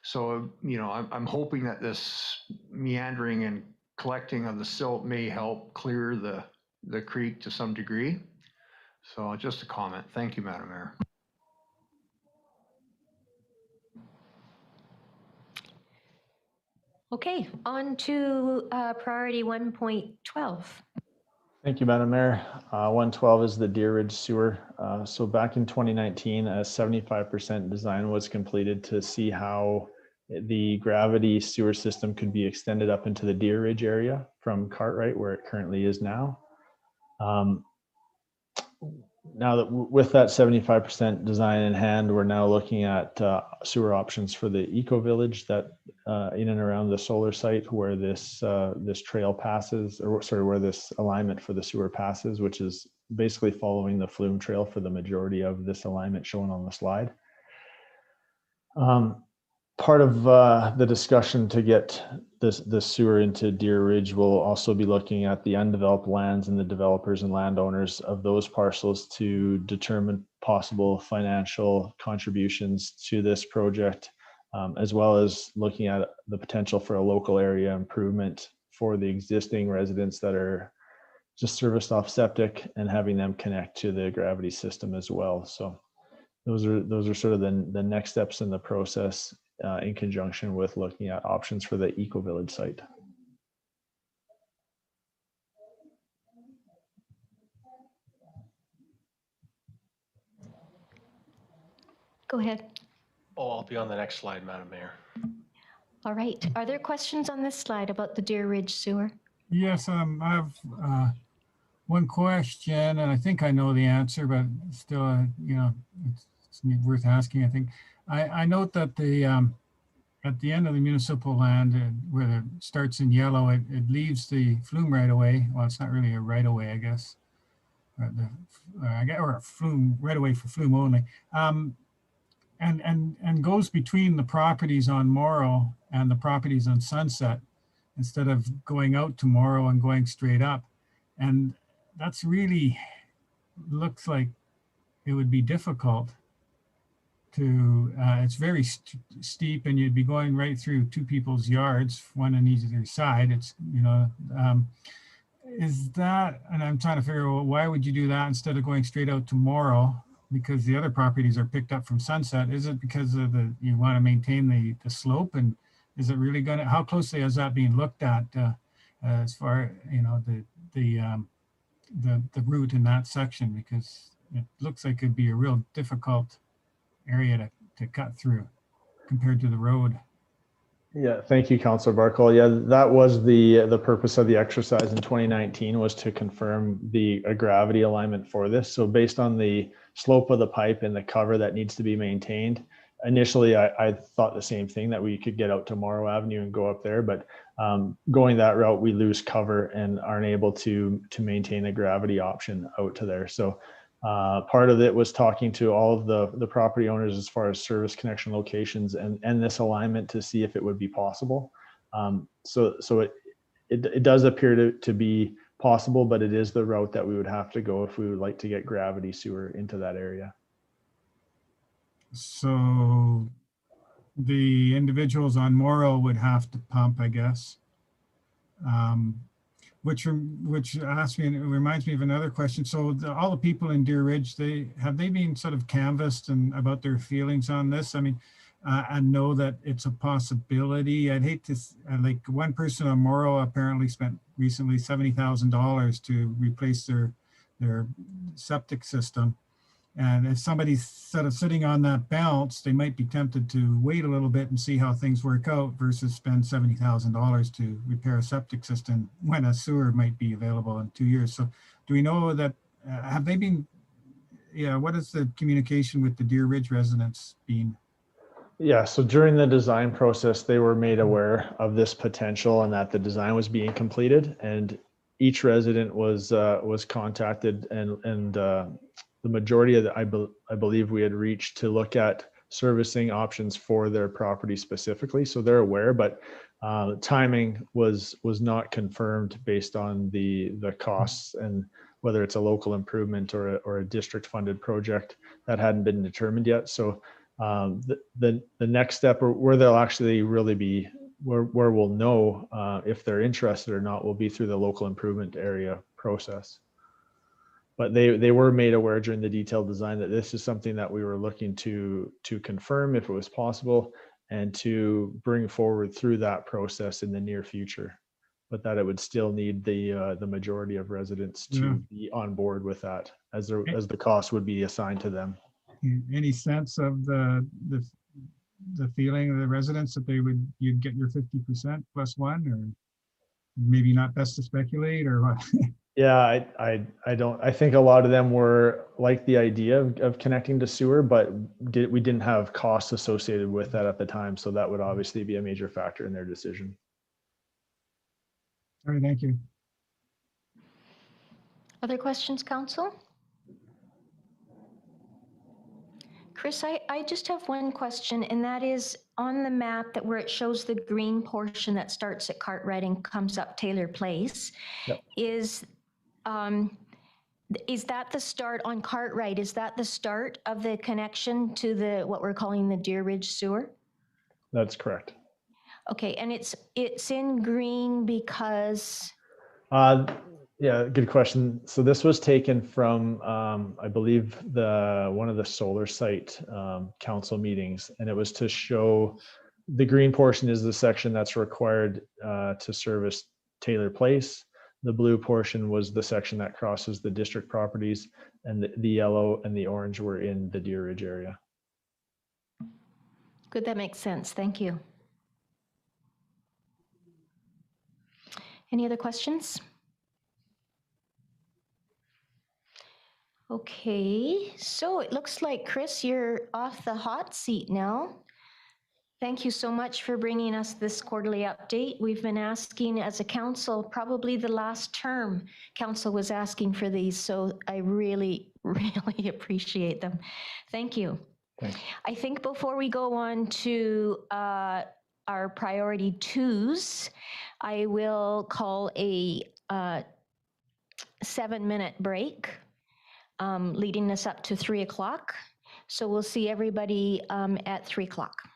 So, I'm hoping that this meandering and collecting of the silt may help clear the creek to some degree. So just a comment. Thank you, Madam Mayor. Okay, on to priority 1.12. Thank you, Madam Mayor. 112 is the Deer Ridge Sewer. So back in 2019, a 75% design was completed to see how the gravity sewer system could be extended up into the Deer Ridge area from Cartwright, where it currently is now. Now that with that 75% design in hand, we're now looking at sewer options for the eco village that in and around the solar site where this trail passes, or sorry, where this alignment for the sewer passes, which is basically following the flume trail for the majority of this alignment shown on the slide. Part of the discussion to get this sewer into Deer Ridge will also be looking at the undeveloped lands and the developers and landowners of those parcels to determine possible financial contributions to this project, as well as looking at the potential for a local area improvement for the existing residents that are just serviced off septic and having them connect to the gravity system as well. So those are sort of the next steps in the process in conjunction with looking at options for the eco village site. Go ahead. Oh, I'll be on the next slide, Madam Mayor. All right. Are there questions on this slide about the Deer Ridge sewer? Yes, I have one question, and I think I know the answer, but still, it's worth asking. I think I note that the at the end of the municipal land, where it starts in yellow, it leaves the flume right away. Well, it's not really a right away, I guess, or a flume right away for flume only, and goes between the properties on Morrow and the properties on Sunset, instead of going out to Morrow and going straight up. And that's really looks like it would be difficult it's very steep, and you'd be going right through two people's yards, one on either side. It's, is that, and I'm trying to figure out, why would you do that instead of going straight out to Morrow? Because the other properties are picked up from Sunset. Is it because of you want to maintain the slope? And is it really going to, how closely is that being looked at as far, the route in that section? Because it looks like it'd be a real difficult area to cut through compared to the road. Yeah, thank you, Councillor Barkle. Yeah, that was the purpose of the exercise in 2019, was to confirm the gravity alignment for this. So based on the slope of the pipe and the cover that needs to be maintained, initially I thought the same thing, that we could get out to Morrow Avenue and go up there, but going that route, we lose cover and aren't able to maintain a gravity option out to there. So part of it was talking to all of the property owners as far as service connection locations and this alignment to see if it would be possible. So it does appear to be possible, but it is the route that we would have to go if we would like to get gravity sewer into that area. So the individuals on Morrow would have to pump, I guess. Which asks me, and it reminds me of another question. So all the people in Deer Ridge, have they been sort of canvassed and about their feelings on this? I mean, I know that it's a possibility. I'd hate to, like, one person on Morrow apparently spent recently $70,000 to replace their septic system. And if somebody's sort of sitting on that bounce, they might be tempted to wait a little bit and see how things work out versus spend $70,000 to repair a septic system when a sewer might be available in 2 years. So do we know that, have they been, what is the communication with the Deer Ridge residents been? Yeah, so during the design process, they were made aware of this potential and that the design was being completed, and each resident was contacted, and the majority of I believe we had reached to look at servicing options for their property specifically. So they're aware, but timing was not confirmed based on the costs and whether it's a local improvement or a district funded project that hadn't been determined yet. So the next step, or where they'll actually really be, where we'll know if they're interested or not, will be through the local improvement area process. But they were made aware during the detailed design that this is something that we were looking to confirm if it was possible and to bring forward through that process in the near future, but that it would still need the majority of residents to be on board with that, as the cost would be assigned to them. Any sense of the feeling of the residents that you'd get your 50% plus one, or maybe not best to speculate, or what? Yeah, I think a lot of them were like the idea of connecting to sewer, but we didn't have costs associated with that at the time. So that would obviously be a major factor in their decision. All right, thank you. Other questions, Council? Chris, I just have one question, and that is on the map that where it shows the green portion that starts at Cartwright and comes up Taylor Place. Yep. Is that the start on Cartwright? Is that the start of the connection to what we're calling the Deer Ridge sewer? That's correct. Okay, and it's in green because? Yeah, good question. So this was taken from, I believe, one of the solar site council meetings, and it was to show the green portion is the section that's required to service Taylor Place. The blue portion was the section that crosses the district properties, and the yellow and the orange were in the Deer Ridge area. Good, that makes sense. Thank you. Any other questions? Okay, so it looks like, Chris, you're off the hot seat now. Thank you so much for bringing us this quarterly update. We've been asking as a council, probably the last term, council was asking for these, so I really, really appreciate them. Thank you. Thanks. I think before we go on to our priority twos, I will call a 7-minute break, leading us up to 3 o'clock. So we'll see everybody at 3 o'clock.